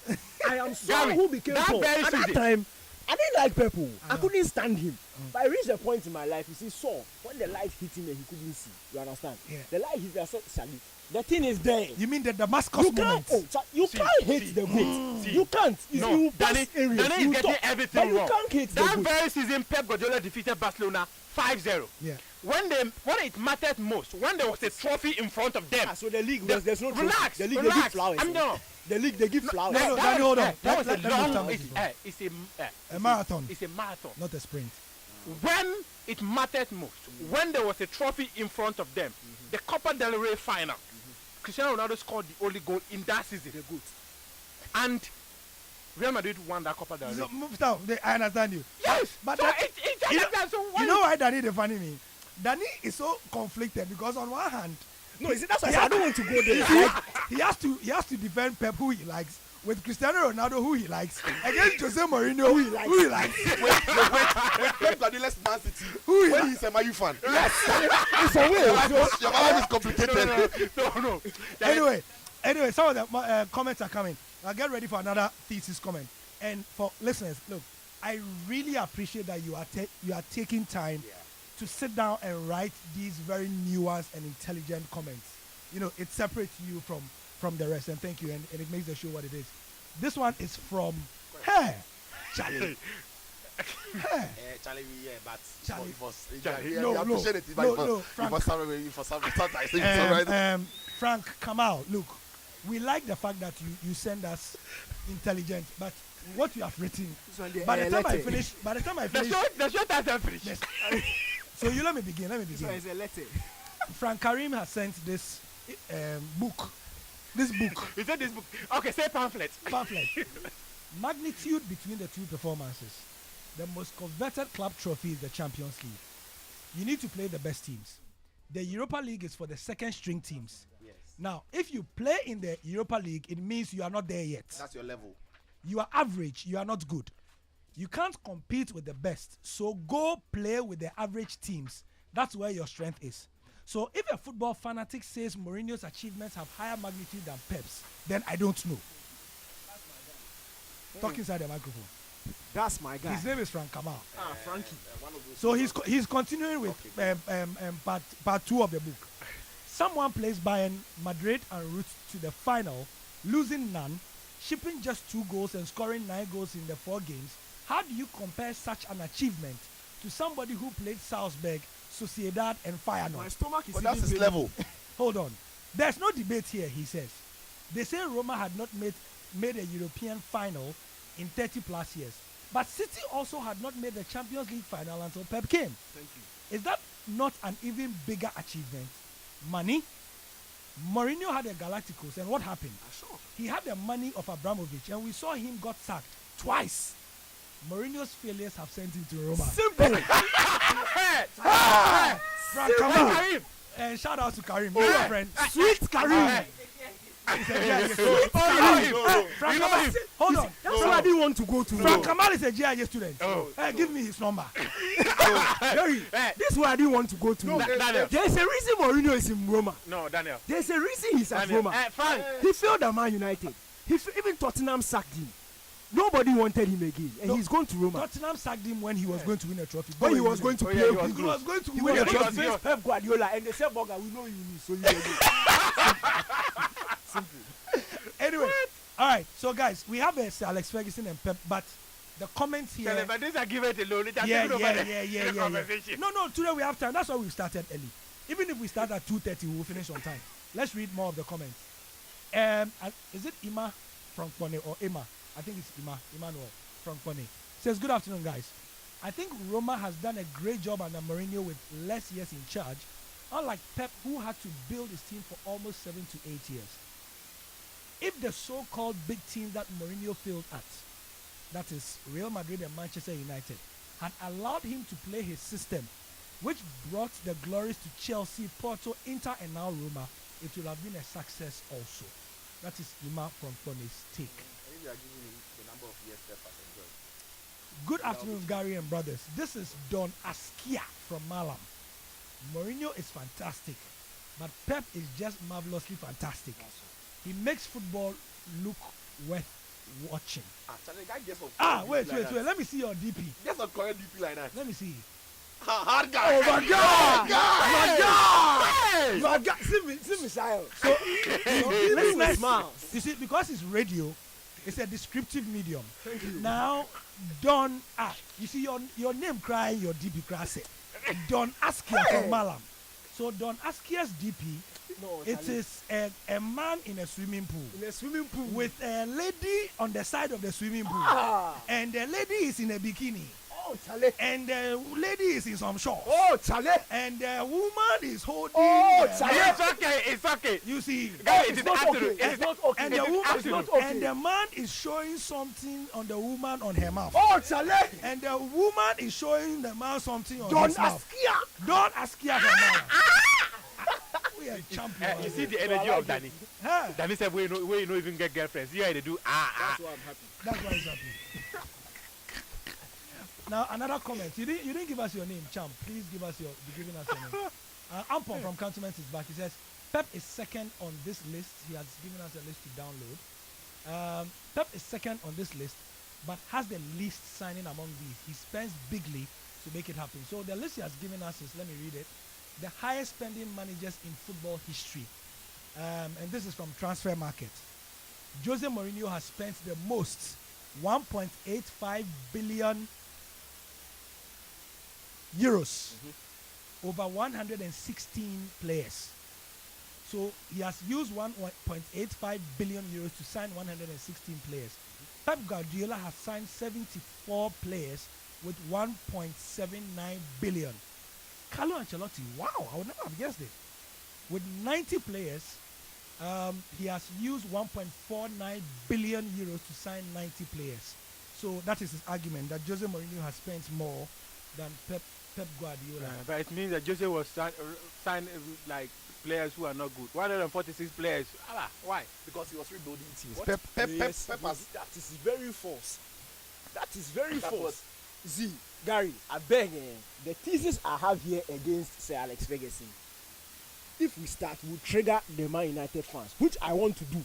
I am so
Gary,
who became
that
Paul.
very
At that
season.
time, I didn't like Pep. I couldn't stand him. But I reached a point in my life. You see, Saul, when the light hit him and he couldn't see. You understand?
Yeah.
The light hit him. I said, Salute. The thing is there.
You mean the Damascus moment?
You can't hate the goat. You can't.
No,
You
Danny is getting everything
but
wrong.
you can't hate the
That
goat.
very season, Pep Guardiola defeated Barcelona 5-0.
Yeah.
When it mattered most, when there was a trophy in front of them.
So the league was there's no trophy.
Relax.
The league they give flowers.
I'm done.
The league they give flowers.
No, Danny, hold on.
That was
Let
a
me
long.
start
It's
a marathon.
It's a marathon.
Not a sprint.
When it mattered most, when there was a trophy in front of them, the Copa del Rey final, Cristiano Ronaldo scored the only goal in that season.
The good.
And Real Madrid won that Copa del Rey.
So, stop. I understand you.
Yes,
but
so
that,
you
know why Danny the funny me? Danny is so conflicted because on one hand,
no, you see, that's why I don't want to go there.
he has to defend Pep, who he likes, with Cristiano Ronaldo, who he likes, against Jose Mourinho, who he likes.
With Pep Guardiola's Man City, when he's a Man U fan.
Yes.
It's a way. Your life is complicated.
No.
Anyway, some of the comments are coming. Now get ready for another thesis comment. And for listeners, look, I really appreciate that you are taking time to sit down and write these very nuanced and intelligent comments. You know, it separates you from the rest, and thank you, and it makes the show what it is. This one is from Charlie.
Charlie, but
Charlie. Frank Kamal, look, we like the fact that you send us intelligent, but what you have written, by the time I finish,
the show doesn't finish.
Yes. So you let me begin.
So it's a letter.
Frank Karim has sent this book. This book.
You said this book. Okay, say pamphlet.
Magnitude between the two performances. The most coveted club trophy is the Champions League. You need to play the best teams. The Europa League is for the second string teams.
Yes.
Now, if you play in the Europa League, it means you are not there yet.
That's your level.
You are average. You are not good. You can't compete with the best. So go play with the average teams. That's where your strength is. So if a football fanatic says Mourinho's achievements have higher magnitude than Pep's, then I don't know. Talk inside the microphone.
That's my guy.
His name is Frank Kamal.
Frankie.
So he's continuing with part 2 of the book. Someone plays Bayern Madrid and routes to the final, losing none, shipping just 2 goals and scoring 9 goals in the 4 games. How do you compare such an achievement to somebody who played Salzburg, Sociedad, and Feyenoord?
My stomach is
that's his level.
Hold on. There's no debate here, he says. They say Roma had not made a European final in 30 plus years. But City also had not made the Champions League final until Pep came.
Thank you.
Is that not an even bigger achievement? Money? Mourinho had a Galacticos, and what happened? He had the money of Abramovich, and we saw him got sacked twice. Mourinho's failures have sent him to Roma.
Simple.
Karim. And shout out to Karim, my friend.
Sweet Karim.
Frank Kamal, hold on.
That's why I didn't want to go to.
Frank Kamal is a GIA student. Give me his number.
This is why I didn't want to go to. There's a reason Mourinho is in Roma.
No, Daniel.
There's a reason he's at Roma.
Frank.
He failed at Man United. Even Tottenham sacked him. Nobody wanted him again, and he's going to Roma.
Tottenham sacked him when he was going to win a trophy.
When he was going to play,
he was going to win a trophy.
Against Pep Guardiola, and they said, "Boga, we know you lose, so you will go." Simple.
Anyway, all right. So guys, we have Sir Alex Ferguson and Pep, but the comments here.
But these are given alone.
Yeah. No. Today we have time. That's why we started early. Even if we start at 2:30, we will finish on time. Let's read more of the comments. Is it Ima from Kone or Emma? I think it's Emmanuel from Kone. Says, good afternoon, guys. I think Roma has done a great job under Mourinho with less years in charge, unlike Pep, who had to build his team for almost 7 to 8 years. If the so-called big teams that Mourinho failed at, that is Real Madrid and Manchester United, had allowed him to play his system, which brought the glories to Chelsea, Porto, Inter, and now Roma, it would have been a success also. That is Ima from Kone's take.
You are giving me the number of years Pep has enjoyed.
Good afternoon, Gary and brothers. This is Don Askia from Malam. Mourinho is fantastic, but Pep is just marvelously fantastic. He makes football look worth watching. Wait. Let me see your DP.
Just a correct DP like that.
Let me see.
Hard guy.
Oh my God! My God!
See me, Sile.
So,
listeners,
you see, because it's radio, it's a descriptive medium.
Thank you.
Now, Don, you see your name crying, your DP crying. Don Askia from Malam. So Don Askia's DP, it is a man in a swimming pool.
In a swimming pool.
With a lady on the side of the swimming pool. And the lady is in a bikini.
Oh, Chale.
And the lady is in some shorts.
Oh, Chale.
And the woman is holding.
Oh, Chale.
It's okay.
You see.
It's not okay. It's not okay.
And the woman,
it's not okay.
And the man is showing something on the woman on her mouth.
Oh, Chale.
And the woman is showing the man something on
Don
his mouth.
Askia.
Don Askia from Malam. We are champions.
You see the energy of Danny. Danny said, we no even get girlfriends. Yeah, they do.
That's why I'm happy.
That's why he's happy. Now another comment. You didn't give us your name, champ. Please be giving us your name. Ampon from Cantonment is back. He says Pep is second on this list. He has given us a list to download. Pep is second on this list, but has the least signing among these. He spends bigly to make it happen. So the list he has given us is, let me read it, the highest spending managers in football history. And this is from Transfer Market. Jose Mourinho has spent the most, 1.85 billion euros over 116 players. So he has used 1.85 billion euros to sign 116 players. Pep Guardiola has signed 74 players with 1.79 billion. Carlo Ancelotti, wow, I would never have guessed it. With 90 players, he has used 1.49 billion euros to sign 90 players. So that is his argument, that Jose Mourinho has spent more than Pep Guardiola.
But it means that Jose was signed like players who are not good. 146 players. Why?
Because he was rebuilding teams.
Pep
has.
That is very false. That is very false. See, Gary, I beg the thesis I have here against Sir Alex Ferguson. If we start, we'll trigger the Man United fans, which I want to do,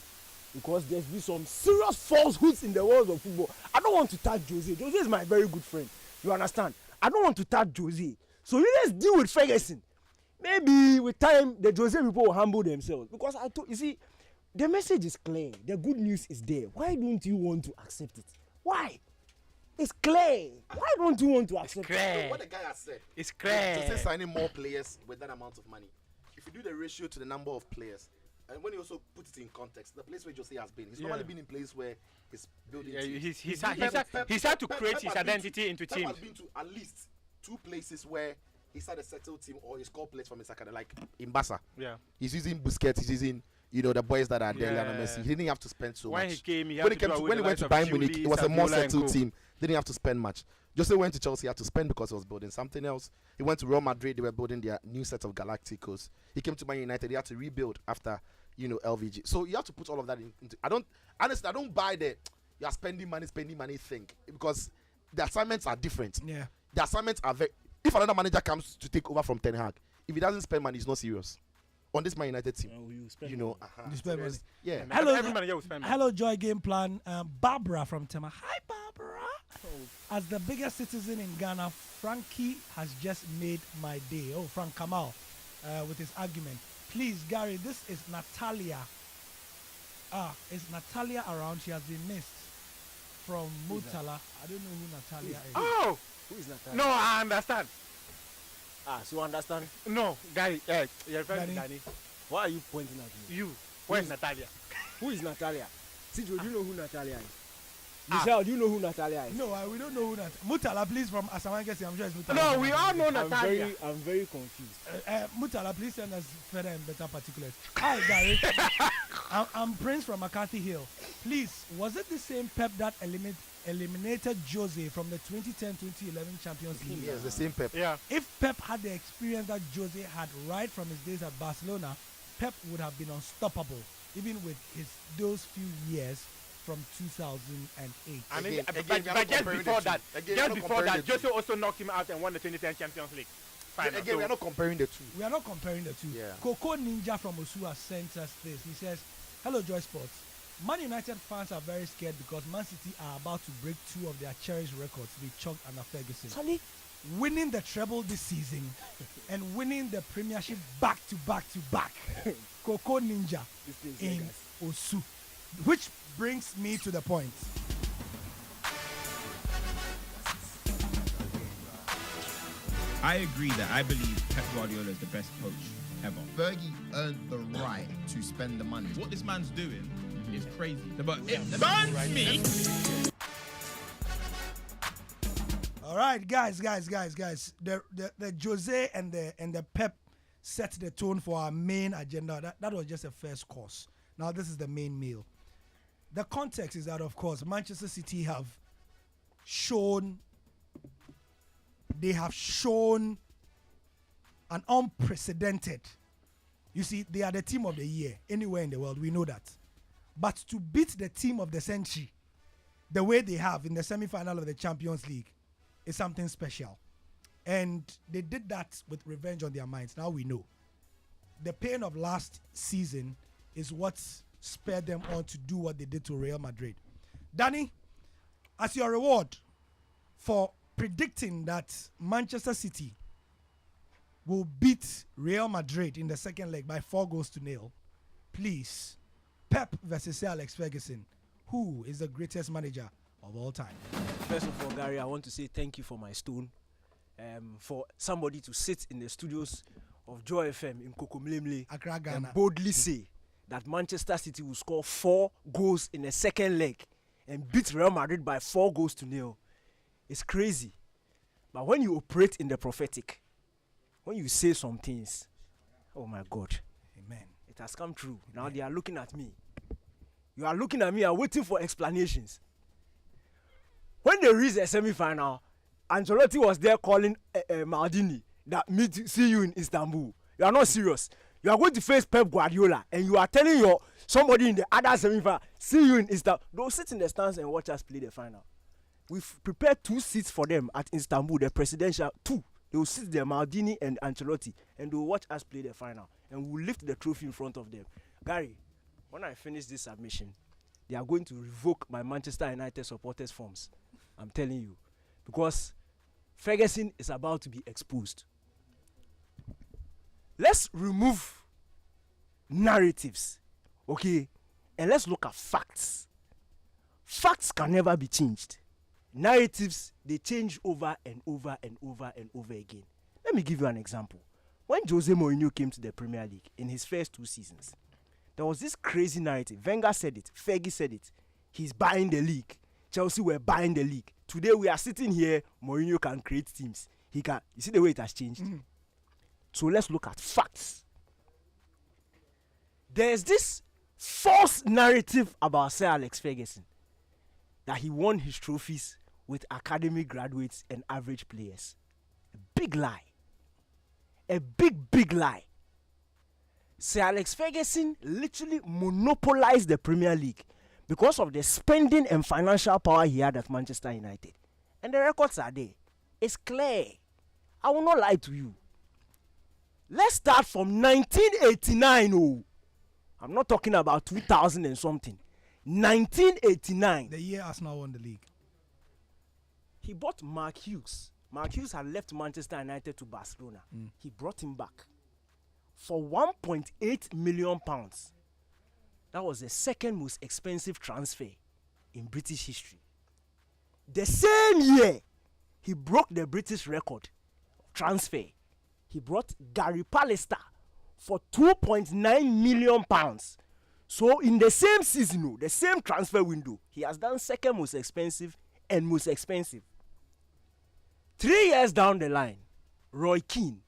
because there's been some serious falsehoods in the world of football. I don't want to touch Jose. Jose is my very good friend. You understand? I don't want to touch Jose. So let's deal with Ferguson. Maybe with time, the Jose people will humble themselves. Because you see, the message is clear. The good news is there. Why don't you want to accept it? Why? It's clear. Why don't you want to accept it?
So what the guy has said.
It's clear.
Jose signing more players with that amount of money. If you do the ratio to the number of players, and when you also put it in context, the place where Jose has been, he's normally been in place where he's building teams.
He's had to create his identity into teams.
Pep has been to at least 2 places where he's had a settled team or he's called players from his academy, like in Barca.
Yeah.
He's using Busquets, he's using the boys that are there, Lionel Messi. He didn't have to spend so much.
When he came,
when he went to Bayern Munich, it was a more settled team. Didn't have to spend much. Jose went to Chelsea, he had to spend because he was building something else. He went to Real Madrid, they were building their new set of Galacticos. He came to Man United, he had to rebuild after, LVG. So you have to put all of that into. I don't buy the you are spending money thing, because the assignments are different.
Yeah.
The assignments are very. If another manager comes to take over from Ten Hag, if he doesn't spend money, he's not serious. On this Man United team,
you spend money.
Yeah.
Hello, Joy Game Plan. Barbara from Tema. Hi, Barbara. As the biggest citizen in Ghana, Frankie has just made my day. Oh, Frank Kamal, with his argument. Please, Gary, this is Natalia. Is Natalia around? She has been missed from Mutala. I don't know who Natalia is.
Oh!
Who is Natalia?
No, I understand.
So understand?
No, Gary, you're very
Danny.
Danny, why are you pointing at me?
You. Where's Natalia?
Who is Natalia? Sijo, do you know who Natalia is? Michelle, do you know who Natalia is?
No, we don't know who that. Mutala, please, from Asamangesi. I'm sure it's Mutala.
No, we all know Natalia.
I'm very confused.
Mutala, please send us further and better particulars. Hi, Gary. I'm Prince from McCarthy Hill. Please, was it the same Pep that eliminated Jose from the 2010-2011 Champions League?
Yes, the same Pep.
Yeah.
If Pep had the experience that Jose had right from his days at Barcelona, Pep would have been unstoppable, even with those few years from 2008.
But just before that, Jose also knocked him out and won the 2010 Champions League. Final.
Again, we are not comparing the two.
We are not comparing the two.
Yeah.
Coco Ninja from Osua sent us this. He says, "Hello, Joy Sports. Man United fans are very scared because Man City are about to break two of their cherished records they chalked under Ferguson.
Sorry?
Winning the treble this season and winning the Premiership back to back to back." Coco Ninja in Osu. Which brings me to the point.
I agree that I believe Pep Guardiola is the best coach ever.
Fergie earned the right to spend the money.
What this man's doing is crazy. But it burns me.
All right, guys. The Jose and the Pep set the tone for our main agenda. That was just a first course. Now this is the main meal. The context is that, of course, Manchester City have shown an unprecedented. You see, they are the team of the year anywhere in the world. We know that. But to beat the team of the century the way they have in the semi-final of the Champions League is something special. And they did that with revenge on their minds. Now we know. The pain of last season is what spurred them on to do what they did to Real Madrid. Danny, as your reward for predicting that Manchester City will beat Real Madrid in the second leg by 4-0, please, Pep versus Sir Alex Ferguson, who is the greatest manager of all time?
First of all, Gary, I want to say thank you for my stone. For somebody to sit in the studios of Joy FM in Kokomlemle
Accra, Ghana,
and boldly say that Manchester City will score 4 goals in the second leg and beat Real Madrid by 4-0. It's crazy. But when you operate in the prophetic, when you say some things, oh my God,
amen,
it has come true. Amen. Now they are looking at me. You are looking at me and waiting for explanations. When they reached the semi-final, Ancelotti was there calling Maldini that see you in Istanbul. You are not serious. You are going to face Pep Guardiola and you are telling somebody in the other semi-final, see you in Istanbul. They'll sit in the stands and watch us play the final. We've prepared 2 seats for them at Istanbul, the presidential 2. They will sit there, Maldini and Ancelotti, and they will watch us play the final. And we'll lift the trophy in front of them. Gary, when I finish this submission, they are going to revoke my Manchester United supporters forms. I'm telling you. Because Ferguson is about to be exposed. Let's remove narratives, okay? And let's look at facts. Facts can never be changed. Narratives, they change over and over and over and over again. Let me give you an example. When Jose Mourinho came to the Premier League in his first 2 seasons, there was this crazy narrative. Wenger said it, Fergie said it. He's buying the league. Chelsea were buying the league. Today we are sitting here, Mourinho can create teams. He can. You see the way it has changed? Mm-hmm. So let's look at facts. There's this false narrative about Sir Alex Ferguson that he won his trophies with academy graduates and average players. A big lie. A big lie. Sir Alex Ferguson literally monopolized the Premier League because of the spending and financial power he had at Manchester United. And the records are there. It's clear. I will not lie to you. Let's start from 1989. Oh, I'm not talking about 2000 and something. 1989.
The year Arsenal won the league.
He bought Mark Hughes. Mark Hughes had left Manchester United to Barcelona. He brought him back for £1.8 million. That was the second most expensive transfer in British history. The same year, he broke the British record of transfer he brought Gary Pallister for £2.9 million. So in the same season, the same transfer window, he has done second most expensive and most expensive. 3 years down the line, Roy Keane,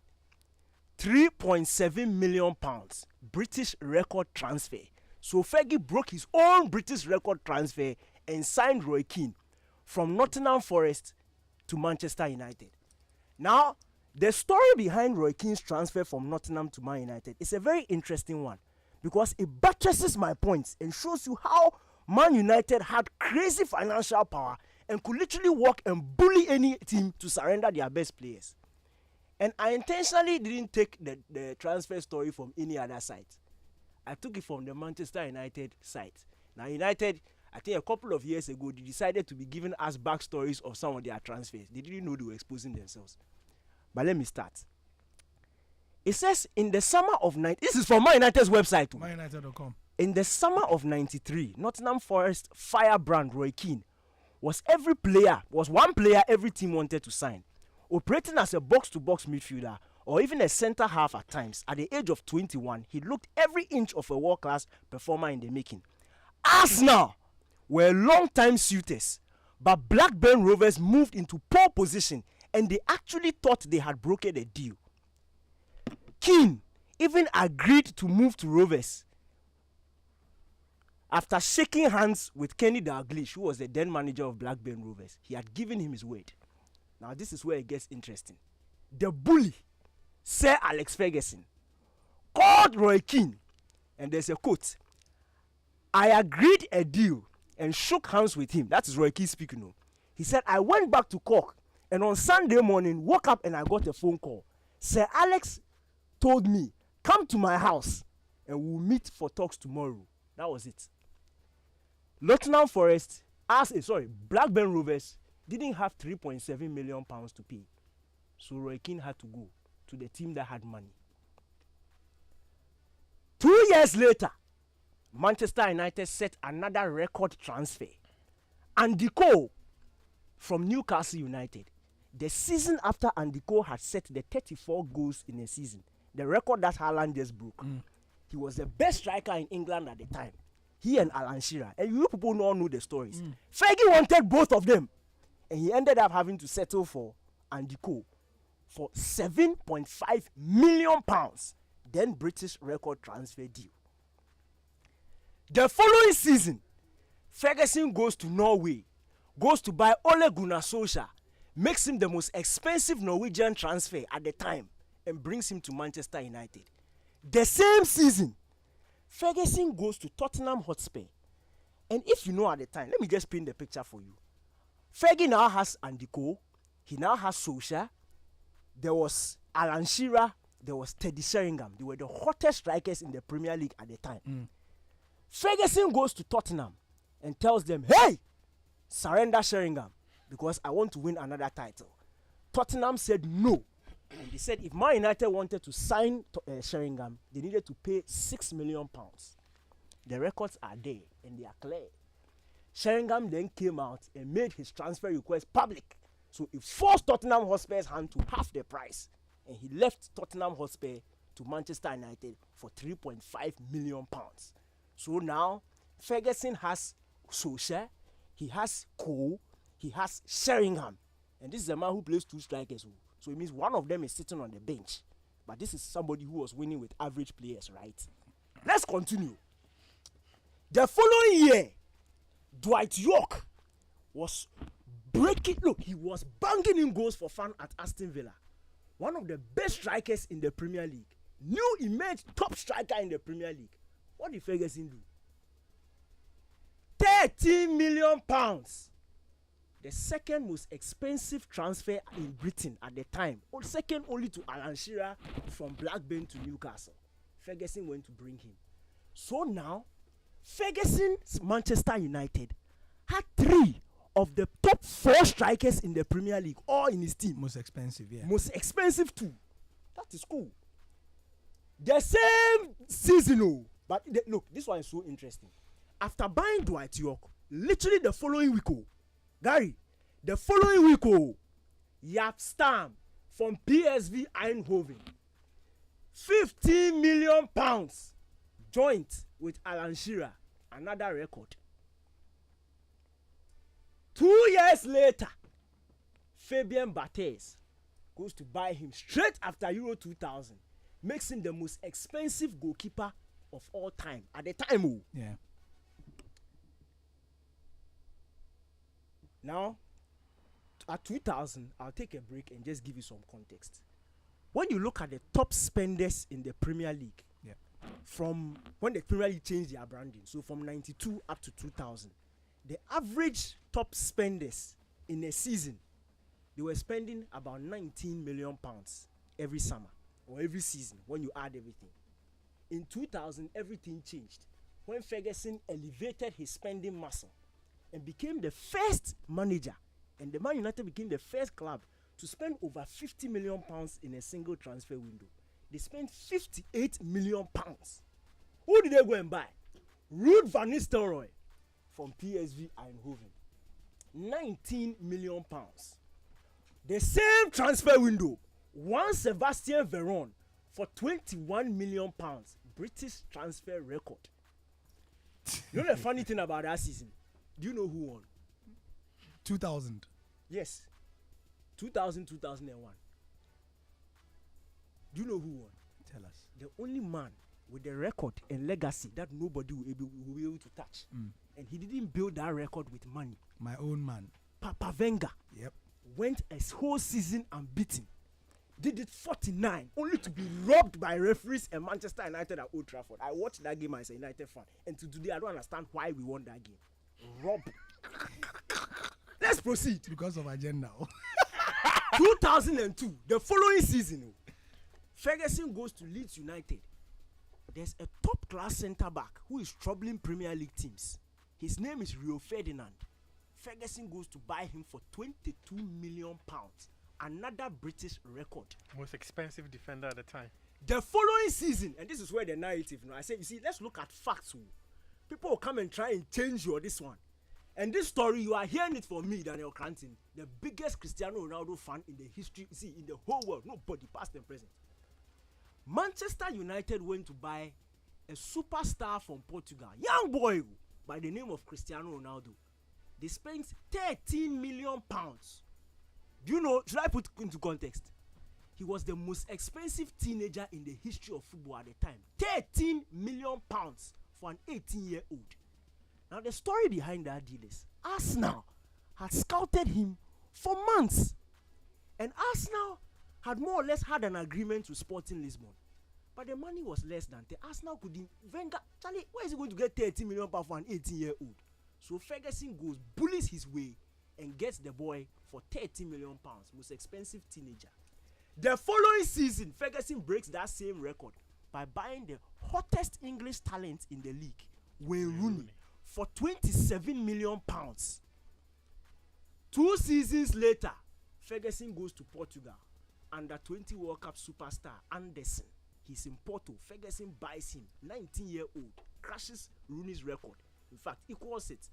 £3.7 million, British record transfer. So Fergie broke his own British record transfer and signed Roy Keane from Nottingham Forest to Manchester United. Now, the story behind Roy Keane's transfer from Nottingham to Man United is a very interesting one because it buttresses my points and shows you how Man United had crazy financial power and could literally walk and bully any team to surrender their best players. And I intentionally didn't take the transfer story from any other site. I took it from the Manchester United site. Now, United, I think a couple of years ago, they decided to be giving us backstories of some of their transfers. They didn't know they were exposing themselves. But let me start. It says in the summer of this is from Man United's website.
ManUnited.com.
In the summer of '93, Nottingham Forest firebrand Roy Keane was one player every team wanted to sign. Operating as a box-to-box midfielder or even a centre half at times, at the age of 21, he looked every inch of a world-class performer in the making. Arsenal were long-time suitors, but Blackburn Rovers moved into pole position and they actually thought they had brokered a deal. Keane even agreed to move to Rovers after shaking hands with Kenny Dalglish, who was the then manager of Blackburn Rovers. He had given him his word. Now this is where it gets interesting. The bully, Sir Alex Ferguson, called Roy Keane, and there's a quote, "I agreed a deal and shook hands with him." That is Roy Keane speaking now. He said, "I went back to Cork and on Sunday morning woke up and I got a phone call. Sir Alex told me, come to my house and we'll meet for talks tomorrow." That was it. Nottingham Forest, Blackburn Rovers didn't have £3.7 million to pay. So Roy Keane had to go to the team that had money. 2 years later, Manchester United set another record transfer. Andy Cole from Newcastle United. The season after Andy Cole had set the 34 goals in a season, the record that Haaland just broke. He was the best striker in England at the time. He and Alan Shearer. And you people all know the stories. Fergie wanted both of them. And he ended up having to settle for Andy Cole for £7.5 million. Then British record transfer deal. The following season, Ferguson goes to Norway, goes to buy Ole Gunnar Solskjaer, makes him the most expensive Norwegian transfer at the time, and brings him to Manchester United. The same season, Ferguson goes to Tottenham Hotspur. And if you know at the time, let me just paint the picture for you. Fergie now has Andy Cole, he now has Solskjaer, there was Alan Shearer, there was Teddy Sheringham. They were the hottest strikers in the Premier League at the time. Ferguson goes to Tottenham and tells them, hey, surrender Sheringham because I want to win another title. Tottenham said no. And they said if Man United wanted to sign Sheringham, they needed to pay £6 million. The records are there and they are clear. Sheringham then came out and made his transfer request public. So it forced Tottenham Hotspur's hand to half the price. And he left Tottenham Hotspur to Manchester United for £3.5 million. So now, Ferguson has Solskjaer, he has Cole, he has Sheringham. And this is a man who plays two strikers. So it means one of them is sitting on the bench. But this is somebody who was winning with average players, right? Let's continue. The following year, Dwight York was he was banging in goals for fun at Aston Villa. One of the best strikers in the Premier League. New image top striker in the Premier League. What did Ferguson do? £13 million. The second most expensive transfer in Britain at the time. Second only to Alan Shearer from Blackburn to Newcastle. Ferguson went to bring him. So now, Ferguson's Manchester United had 3 of the top 4 strikers in the Premier League, all in his team.
Most expensive, yeah.
Most expensive too. That is cool. The same season, but look, this one is so interesting. After buying Dwight York, literally the following week, Gary, the following week, Jaap Stam, from PSV Eindhoven. 15 million pounds joint with Alan Shearer, another record. 2 years later, Fabian Barthez goes to buy him straight after Euro 2000, makes him the most expensive goalkeeper of all time at the time. Oh.
Yeah.
Now, at 2000, I'll take a break and just give you some context. When you look at the top spenders in the Premier League,
yeah,
from when the Premier League changed their branding, so from 92 up to 2000, the average top spenders in a season, they were spending about 19 million pounds every summer or every season when you add everything. In 2000, everything changed when Ferguson elevated his spending muscle and became the first manager, and the Man United became the first club to spend over 50 million pounds in a single transfer window. They spent 58 million pounds. Who did they go and buy? Ruud van Nistelrooy from PSV Eindhoven. 19 million pounds. The same transfer window, one Sebastian Veron for 21 million pounds. British transfer record. You know the funny thing about that season? Do you know who won?
2000.
Yes. 2000, 2001. Do you know who won?
Tell us.
The only man with the record and legacy that nobody will be able to touch. And he didn't build that record with money.
My own man.
Papa Wenger.
Yep.
Went a whole season unbeaten. Did it 49, only to be robbed by referees and Manchester United at Old Trafford. I watched that game as a United fan. And to today, I don't understand why we won that game. Rob. Let's proceed.
Because of agenda.
2002, the following season, Ferguson goes to Leeds United. There's a top-class centre-back who is troubling Premier League teams. His name is Rio Ferdinand. Ferguson goes to buy him for 22 million pounds. Another British record.
Most expensive defender at the time.
The following season, and this is where the narrative, I say, you see, let's look at facts. People will come and try and change you this one. And this story, you are hearing it from me, Daniel Cranton, the biggest Cristiano Ronaldo fan in the history, see, in the whole world, nobody, past and present. Manchester United went to buy a superstar from Portugal, young boy by the name of Cristiano Ronaldo. They spent 13 million pounds. Do you know, should I put into context? He was the most expensive teenager in the history of football at the time. 13 million pounds for an 18-year-old. Now, the story behind that deal is Arsenal had scouted him for months. And Arsenal had more or less had an agreement with Sporting Lisbon. But the money was less than Arsenal couldn't. Wenger, Charlie, where is he going to get 13 million pounds for an 18-year-old? So Ferguson goes, bullies his way, and gets the boy for 13 million pounds, most expensive teenager. The following season, Ferguson breaks that same record by buying the hottest English talent in the league, Wayne Rooney, for 27 million pounds. 2 seasons later, Ferguson goes to Portugal. Under 20 World Cup superstar Anderson. He's in Porto. Ferguson buys him, 19-year-old, crashes Rooney's record. In fact, equals it.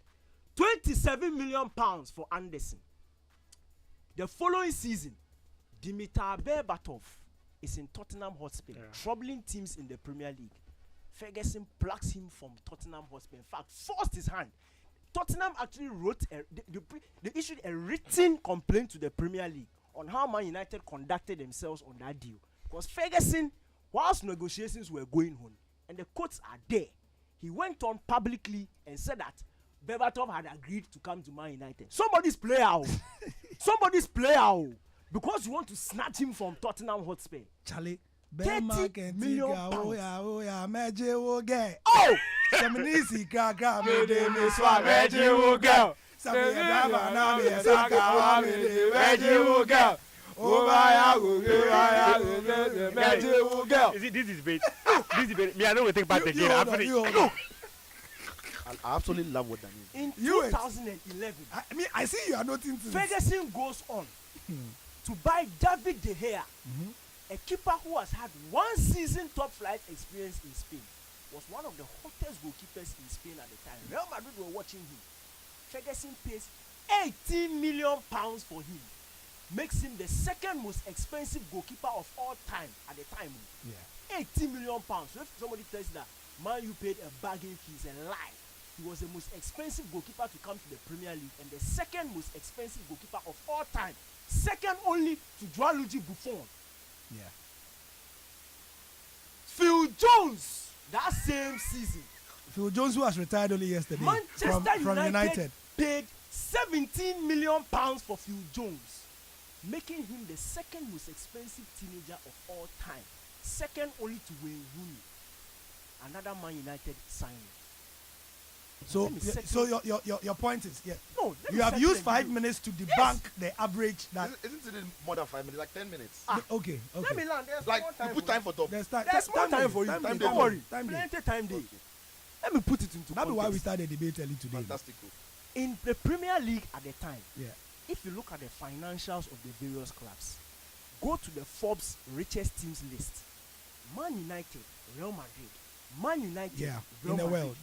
27 million pounds for Anderson. The following season, Dimitar Berbatov is in Tottenham Hotspur, troubling teams in the Premier League. Ferguson plucks him from Tottenham Hotspur. In fact, forced his hand. Tottenham actually wrote, they issued a written complaint to the Premier League on how Man United conducted themselves on that deal. Because Ferguson, whilst negotiations were going on, and the quotes are there, he went on publicly and said that Berbatov had agreed to come to Man United. Somebody's player. Somebody's player. Because you want to snatch him from Tottenham Hotspur.
Charlie.
30 million pounds.
Oh!
Is it this debate? This debate. Me, I don't think back again.
I absolutely love what that means.
In 2011,
I see you are noting things.
Ferguson goes on to buy David De Gea, a keeper who has had 1 season top flight experience in Spain. Was one of the hottest goalkeepers in Spain at the time. Real Madrid were watching him. Ferguson pays 18 million pounds for him. makes him the second most expensive goalkeeper of all time at the time.
Yeah.
80 million pounds. So if somebody tells you that Man U paid a bargain fee, it's a lie. He was the most expensive goalkeeper to come to the Premier League and the second most expensive goalkeeper of all time. Second only to Gianluigi Buffon.
Yeah.
Phil Jones, that same season.
Phil Jones, who has retired only yesterday
Manchester
from United,
paid 17 million pounds for Phil Jones, making him the second most expensive teenager of all time. Second only to Wayne Rooney. Another Man United signing.
So your point is, yeah.
No,
you have used 5 minutes to debunk the average that.
Isn't it more than 5 minutes? Like 10 minutes.
Okay.
Let me land. There's
like
more time
you put
for
time for top.
There's
more time for you. Don't worry.
Time
Plenty time day. Let me put it into
That's
context.
why we started the debate early today.
Fantastic.
In the Premier League at the time,
Yeah.
if you look at the financials of the various clubs, go to the Forbes richest teams list. Man United, Real Madrid. Man United,
Yeah,
Real
in the
Madrid.
world.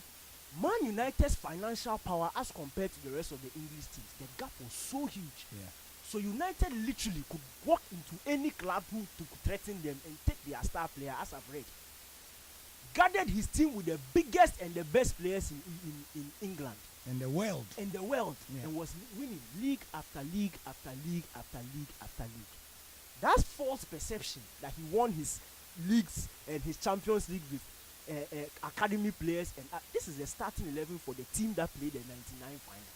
Man United's financial power as compared to the rest of the English teams, the gap was so huge.
Yeah.
So United literally could walk into any club who could threaten them and take their star player, as I've read. Gathered his team with the biggest and the best players in England.
In the world.
In the world.
Yeah.
And was winning league after league after league after league after league. That false perception that he won his leagues and his Champions League with academy players, and this is the starting 11 for the team that played the 99 final.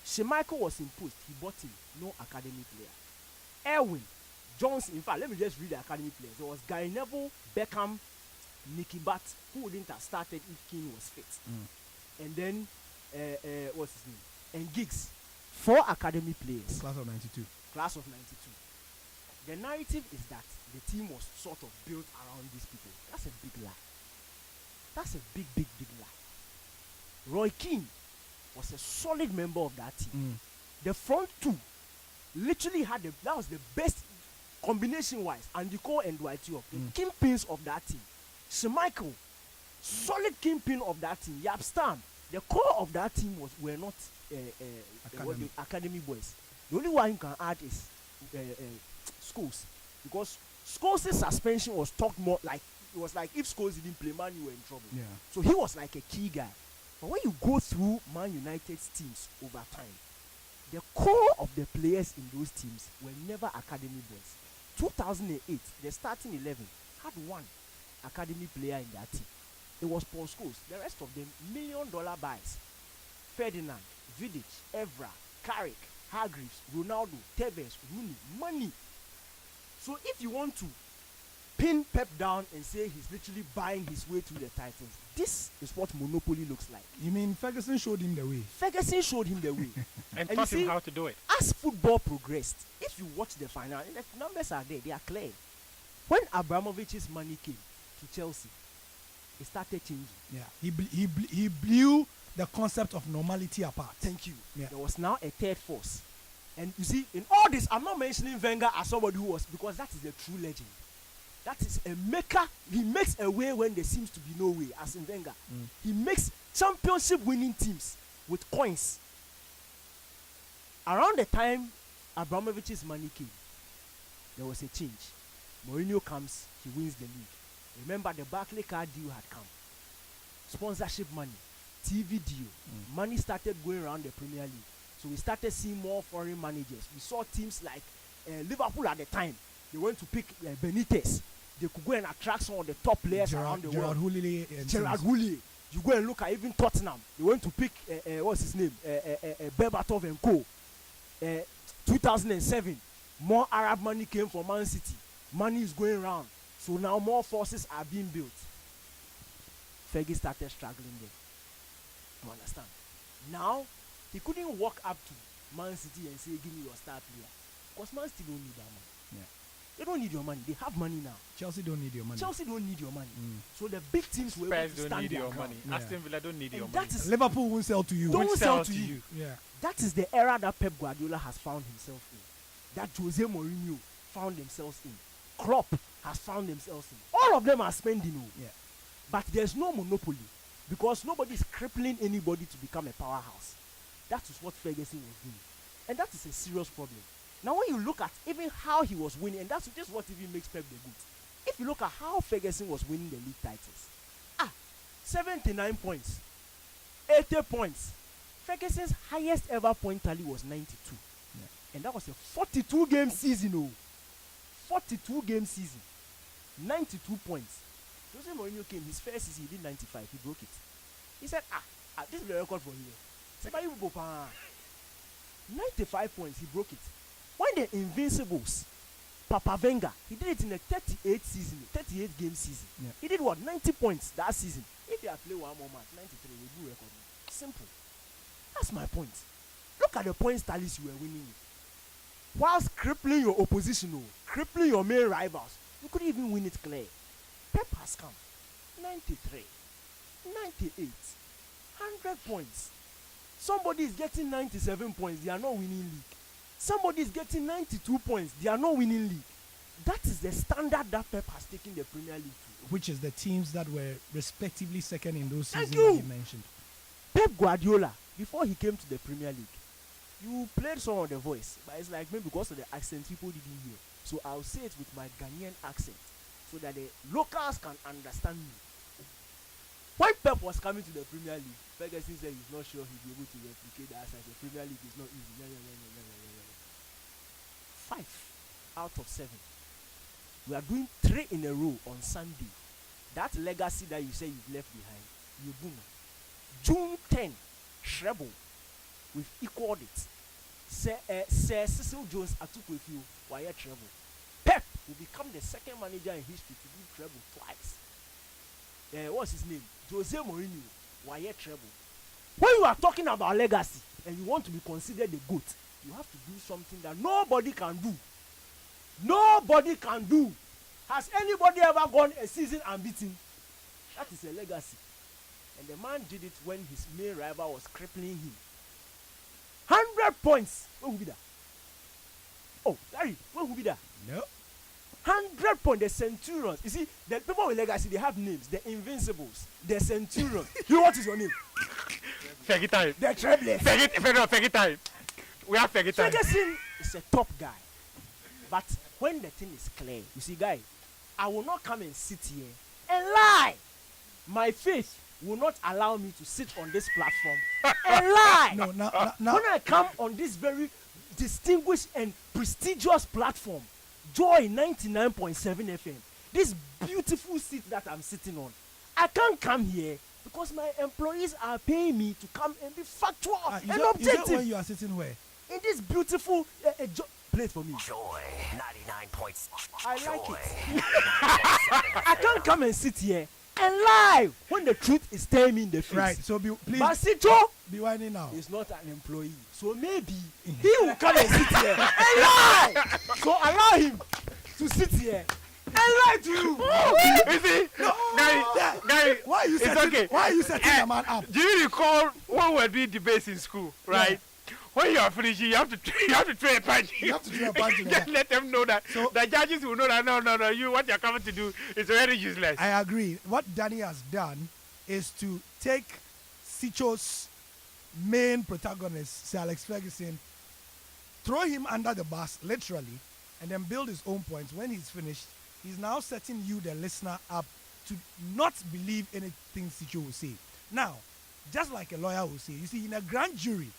Schmeichel was imposed. He bought him. No academy player. Erwin, Johnson. In fact, let me just read the academy players. There was Gary Neville, Beckham, Nicky Butt, who wouldn't have started if Keane was fit. And then, what's his name? And Giggs. 4 academy players.
Class of 92.
Class of 92. The narrative is that the team was sort of built around these people. That's a big lie. That's a big lie. Roy Keane was a solid member of that team. The front two literally had that was the best combination wise. Andy Cole and Dwight York, the kingpins of that team. Schmeichel, solid kingpin of that team. Yap Stam, the core of that team were not academy boys. The only one you can add is Scholes, because Scholes' suspension was talked more like. It was like if Scholes didn't play, Man, you were in trouble.
Yeah.
So he was like a key guy. But when you go through Man United's teams over time, the core of the players in those teams were never academy boys. 2008, the starting 11 had 1 academy player in that team. It was Paul Scholes. The rest of them, $1 million buys. Ferdinand, Vidic, Evra, Carrick, Hargreaves, Ronaldo, Tevez, Rooney, money. So if you want to pin Pep down and say he's literally buying his way through the titles, this is what monopoly looks like.
You mean Ferguson showed him the way?
Ferguson showed him the way.
and taught him how to do it.
As football progressed, if you watch the final, and the numbers are there, they are clear. When Abramovich's money came to Chelsea, it started changing.
Yeah, he blew the concept of normality apart.
Thank you.
Yeah.
There was now a third force. And you see, in all this, I'm not mentioning Wenger as somebody who was, because that is the true legend. That is a maker. He makes a way when there seems to be no way, as in Wenger. He makes championship winning teams with coins. Around the time Abramovich's money came, there was a change. Mourinho comes, he wins the league. Remember, the Barclay card deal had come. Sponsorship money, TV deal. Money started going around the Premier League. So we started seeing more foreign managers. We saw teams like Liverpool at the time. They went to pick Benitez. They could go and attract some of the top players around the world. Gerard Houllier. You go and look at even Tottenham. They went to pick, what's his name? Berbatov and co. 2007, more Arab money came from Man City. Money is going around. So now more forces are being built. Fergie started struggling there. You understand? Now, he couldn't walk up to Man City and say, give me your star player. Because Man City don't need that money.
Yeah.
They don't need your money. They have money now.
Chelsea don't need your money.
Chelsea don't need your money. So the big teams were able to
Spurs
stand
don't need
their
your
ground.
money.
Yeah.
Aston Villa don't need
And
your
that
money.
is
Liverpool won't sell to you.
don't sell to
to
you.
Yeah.
That is the era that Pep Guardiola has found himself in. That Jose Mourinho found themselves in. Klopp has found themselves in. All of them are spending.
Yeah.
But there's no monopoly because nobody is crippling anybody to become a powerhouse. That is what Ferguson was doing. And that is a serious problem. Now, when you look at even how he was winning, and that's just what even makes Pep the good. If you look at how Ferguson was winning the league titles, 79 points, 80 points. Ferguson's highest ever point tally was 92. Yeah. And that was a 42-game season. 42-game season. 92 points. Jose Mourinho came, his first season, he did 95. He broke it. He said, this is the record for you. 95 points, he broke it. When the Invincibles, Papa Wenger, he did it in a 38 game season. Yeah. He did what? 90 points that season. If you have played one more match, 93, we do record. Simple. That's my point. Look at the points tallies you were winning with. Whilst crippling your opposition, crippling your main rivals, you couldn't even win it clear. Pep has come. 93, 98, 100 points. Somebody is getting 97 points, they are not winning league. Somebody is getting 92 points, they are not winning league. That is the standard that Pep has taken the Premier League to.
Which is the teams that were respectively second in those seasons that you mentioned.
Pep Guardiola, before he came to the Premier League, you played some of the voice, but it's like maybe because of the accent people didn't hear. So I'll say it with my Ghanaian accent so that the locals can understand me. When Pep was coming to the Premier League, Ferguson said he's not sure he'll be able to replicate that as the Premier League is not easy. 5 out of 7. We are doing 3 in a row on Sunday. That legacy that you say you've left behind, you boom. June 10, treble. We've equaled it. Sir Cecil Jones Atukwefiu, why treble? Pep will become the second manager in history to do treble twice. What's his name? Jose Mourinho, why treble? When you are talking about legacy and you want to be considered the GOAT, you have to do something that nobody can do. Nobody can do. Has anybody ever gone a season unbeaten? That is a legacy. And the man did it when his main rival was crippling him. 100 points. Where will be that? Oh, Larry, where will be that?
No.
100 points. The Centurions. You see, the people with legacy, they have names. The Invincibles. The Centurions. You, what is your name?
Fergie time.
The Treblers.
Fergie time. We have Fergie time.
Ferguson is a top guy. But when the thing is clear, you see, guy, I will not come and sit here and lie. My faith will not allow me to sit on this platform and lie.
No, now.
When I come on this very distinguished and prestigious platform, Joy 99.7 FM, this beautiful seat that I'm sitting on, I can't come here because my employees are paying me to come and be factual and objective.
Is that when you are sitting where?
In this beautiful play it for me.
Joy 99.7.
I like it. I can't come and sit here and lie when the truth is staring me in the face.
Right, so please.
Basijo
be whining now.
Is not an employee. So maybe he will come and sit here and lie. So allow him to sit here and lie to you.
You see?
No,
Gary,
why are you setting,
okay.
why are you setting the man up?
Do you recall when we were doing debates in school, right? Yeah. When you are finishing, you have to throw a punch.
You have to throw a punch.
Just let them know that. So, the judges will know that no, you what you're coming to do is very useless.
I agree. What Danny has done is to take Sicho's main protagonist, Sir Alex Ferguson, throw him under the bus, literally, and then build his own points. When he's finished, he's now setting you, the listener, up to not believe anything Sicho will say. Now, just like a lawyer will say, you see, in a grand jury,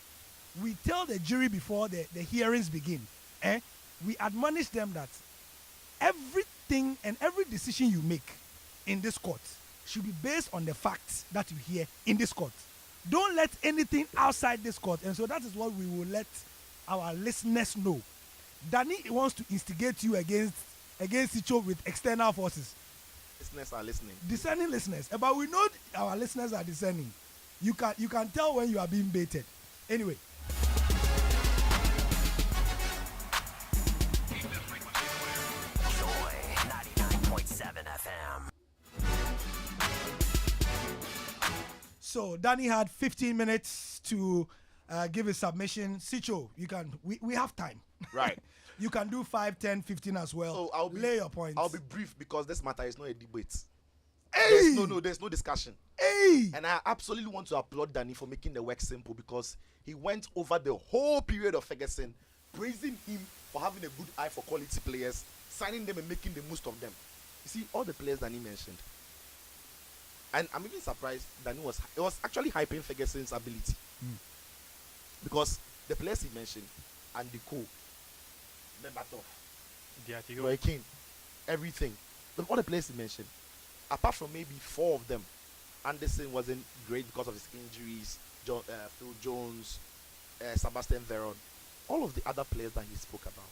we tell the jury before the hearings begin, we admonish them that everything and every decision you make in this court should be based on the facts that you hear in this court. Don't let anything outside this court. And so that is what we will let our listeners know. Danny wants to instigate you against Sicho with external forces.
Listeners are listening.
Discerning listeners. But we know our listeners are discerning. You can tell when you are being baited. Anyway.
Joy 99.7 FM.
So Danny had 15 minutes to give his submission. Sicho, we have time.
Right.
You can do 5, 10, 15 as well.
So
lay your points.
I'll be brief because this matter is not a debate.
Hey!
There's no discussion.
Hey!
And I absolutely want to applaud Danny for making the work simple because he went over the whole period of Ferguson, praising him for having a good eye for quality players, signing them and making the most of them. You see, all the players Danny mentioned. And I'm even surprised Danny was actually hyping Ferguson's ability. Because the players he mentioned, Andy Cole, Berbatov, Roy Keane, everything. Look, all the players he mentioned, apart from maybe 4 of them, Anderson wasn't great because of his injuries, Phil Jones, Sebastian Veron, all of the other players that he spoke about.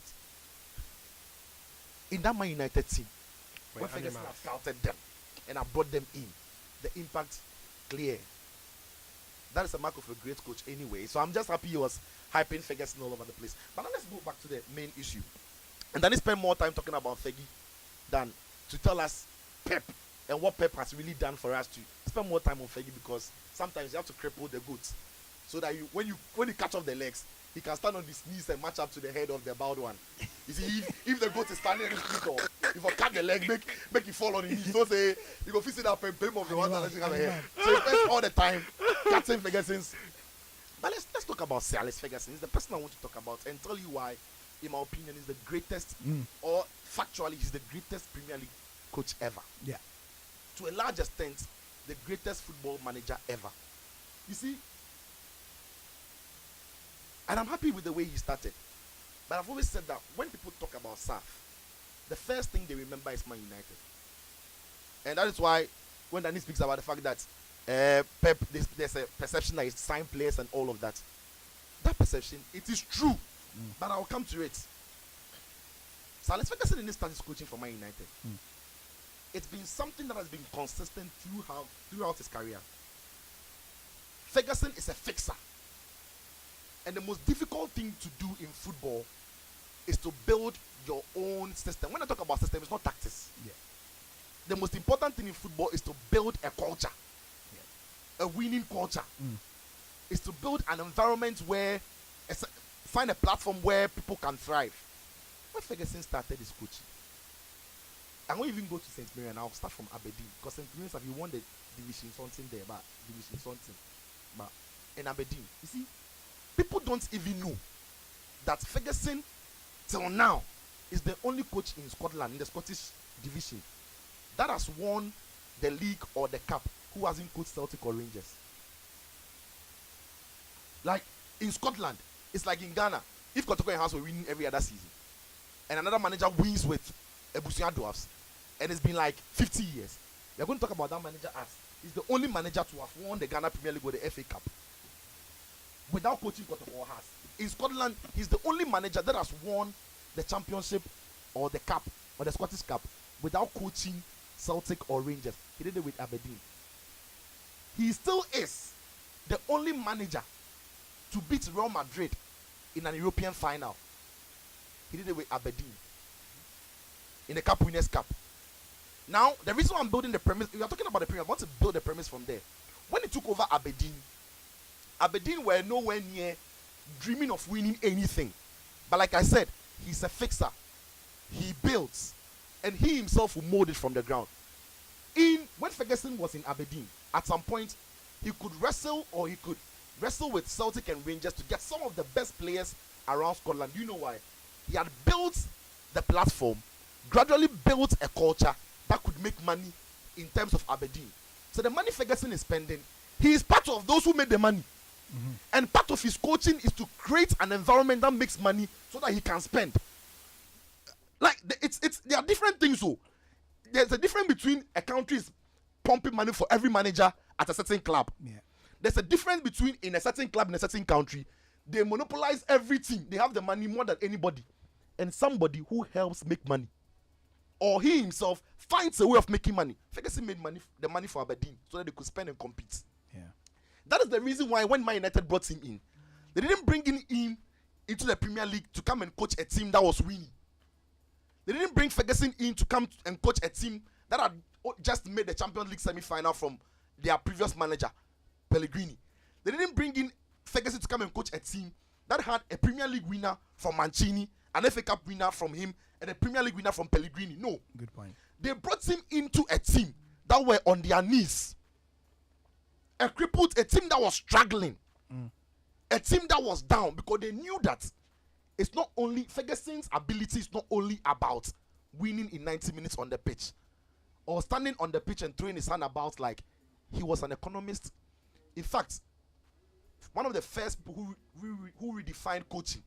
In that Man United team, when Ferguson has scouted them and I brought them in, the impact clear. That is a mark of a great coach anyway. So I'm just happy he was hyping Ferguson all over the place. But now let's go back to the main issue. And then he spent more time talking about Fergie than to tell us Pep and what Pep has really done for us to spend more time on Fergie, because sometimes you have to cripple the goat so that when you catch off the legs, he can stand on his knees and match up to the head of the bowed one. You see, if the goat is standing on his feet, or if I cut the leg, make it fall on his knees. Don't say you go fix it up and pay of the one that doesn't have a head. So he spends all the time cutting Ferguson's. But let's talk about Sir Alex Ferguson. He's the person I want to talk about and tell you why, in my opinion, he's the greatest, or factually, he's the greatest Premier League coach ever.
Yeah.
To a large extent, the greatest football manager ever. You see, and I'm happy with the way he started. But I've always said that when people talk about SAF, the first thing they remember is Man United. And that is why when Danny speaks about the fact that Pep, there's a perception that he signed players and all of that. That perception, it is true. But I'll come to it. So Alex Ferguson didn't start his coaching for Man United. It's been something that has been consistent throughout his career. Ferguson is a fixer. And the most difficult thing to do in football is to build your own system. When I talk about system, it's not tactics.
Yeah.
The most important thing in football is to build a culture. Yeah. A winning culture. Is to build an environment where, find a platform where people can thrive. When Ferguson started his coaching, I won't even go to St. Mirren. I'll start from Aberdeen. Because St. Mirren, have you won the division something there, but division something. But in Aberdeen, you see, people don't even know that Ferguson, till now, is the only coach in Scotland, in the Scottish division, that has won the league or the cup, who hasn't coached Celtic or Rangers. Like, in Scotland, it's like in Ghana, if Kotoko and House were winning every other season, and another manager wins with Ebusia Dwarfs, and it's been like 50 years, we're going to talk about that manager as he's the only manager to have won the Ghana Premier League or the FA Cup without coaching Kotoko has. In Scotland, he's the only manager that has won the Championship or the Cup or the Scottish Cup without coaching Celtic or Rangers. He did it with Aberdeen. He still is the only manager to beat Real Madrid in an European final. He did it with Aberdeen in the Cup Winners' Cup. Now, the reason why I'm building the premise, we are talking about the premise, I want to build the premise from there. When he took over Aberdeen were nowhere near dreaming of winning anything. But like I said, he's a fixer. He builds. And he himself will mold it from the ground. When Ferguson was in Aberdeen, at some point, he could wrestle with Celtic and Rangers to get some of the best players around Scotland. Do you know why? He had built the platform, gradually built a culture that could make money in terms of Aberdeen. So the money Ferguson is spending, he is part of those who made the money. And part of his coaching is to create an environment that makes money so that he can spend. Like, there are different things. So there's a difference between a country is pumping money for every manager at a certain club.
Yeah.
There's a difference between in a certain club in a certain country, they monopolize everything. They have the money more than anybody. And somebody who helps make money, or he himself finds a way of making money. Ferguson made the money for Aberdeen so that they could spend and compete.
Yeah.
That is the reason why when Man United brought him in, they didn't bring him in into the Premier League to come and coach a team that was winning. They didn't bring Ferguson in to come and coach a team that had just made the Champions League semi-final from their previous manager, Pellegrini. They didn't bring in Ferguson to come and coach a team that had a Premier League winner from Mancini, an FA Cup winner from him, and a Premier League winner from Pellegrini. No.
Good point.
They brought him into a team that were on their knees. A crippled, a team that was struggling. A team that was down, because they knew that it's not only Ferguson's ability is not only about winning in 90 minutes on the pitch or standing on the pitch and throwing his hand about like he was an economist. In fact, one of the first people who redefined coaching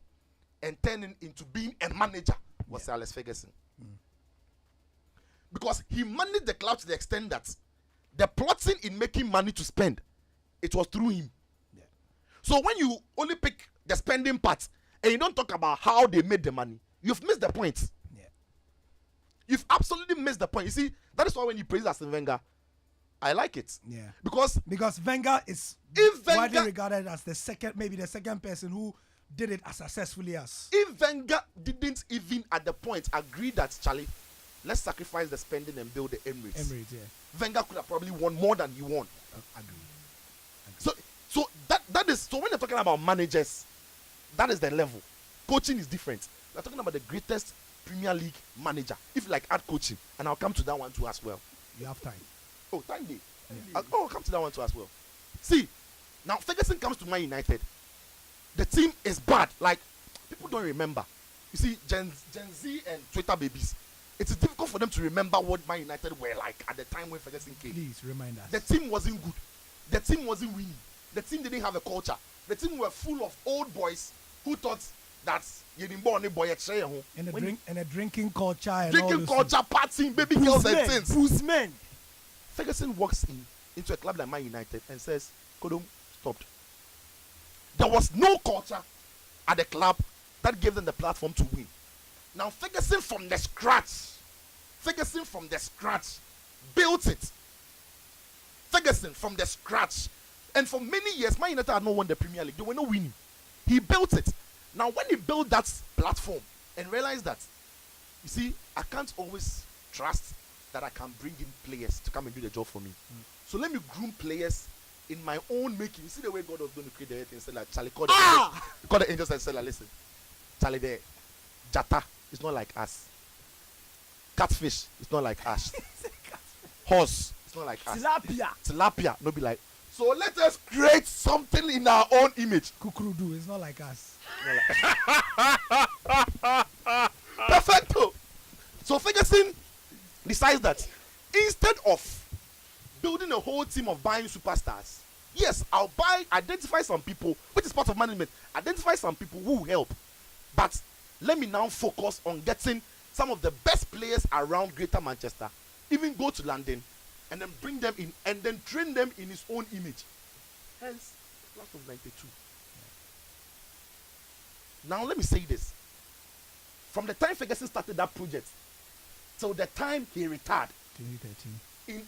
and turning into being a manager was Sir Alex Ferguson. Because he managed the club to the extent that the plotting in making money to spend, it was through him. Yeah. So when you only pick the spending part and you don't talk about how they made the money, you've missed the point. Yeah. You've absolutely missed the point. You see, that is why when you praise Arsene Wenger, I like it. Yeah. Because
Wenger is widely regarded as the second person who did it as successfully as.
If Wenger didn't even at the point agree that, Charlie, let's sacrifice the spending and build the Emirates.
Yeah.
Wenger could have probably won more than he won. Agree. So that is, so when you're talking about managers, that is the level. Coaching is different. We're talking about the greatest Premier League manager. If you like add coaching, and I'll come to that one too as well.
You have time.
Oh, time day. Yeah. I'll come to that one too as well. See, now Ferguson comes to Man United. The team is bad. Like, people don't remember. You see, Gen Z and Twitter babies, it is difficult for them to remember what Man United were like at the time when Ferguson came.
Please remind us.
The team wasn't good. The team wasn't winning. The team didn't have a culture. The team were full of old boys who thought that you didn't born a boy at
and a drinking culture and
drinking culture, partying, baby girls and things.
Who's men?
Ferguson walks into a club like Man United and says, Kodum, stopped. There was no culture at the club that gave them the platform to win. Now Ferguson from the scratch built it. Ferguson from the scratch. And for many years, Man United had not won the Premier League. They were not winning. He built it. Now when he built that platform and realized that, you see, I can't always trust that I can bring in players to come and do the job for me. So let me groom players in my own making. You see the way God was going to create the earth and say like, Charlie, call the angels and say like, listen, Charlie, the Jata is not like us. Catfish is not like us. Horse is not like us. Tilapia, no be like. So let us create something in our own image.
Kukurudu is not like us.
Perfecto. So Ferguson decides that instead of building a whole team of buying superstars, yes, I'll identify some people, which is part of management, identify some people who help. But let me now focus on getting some of the best players around Greater Manchester, even go to London, and then bring them in, and then train them in his own image. Hence, class of 92. Now let me say this. From the time Ferguson started that project, till the time he retired,
2013.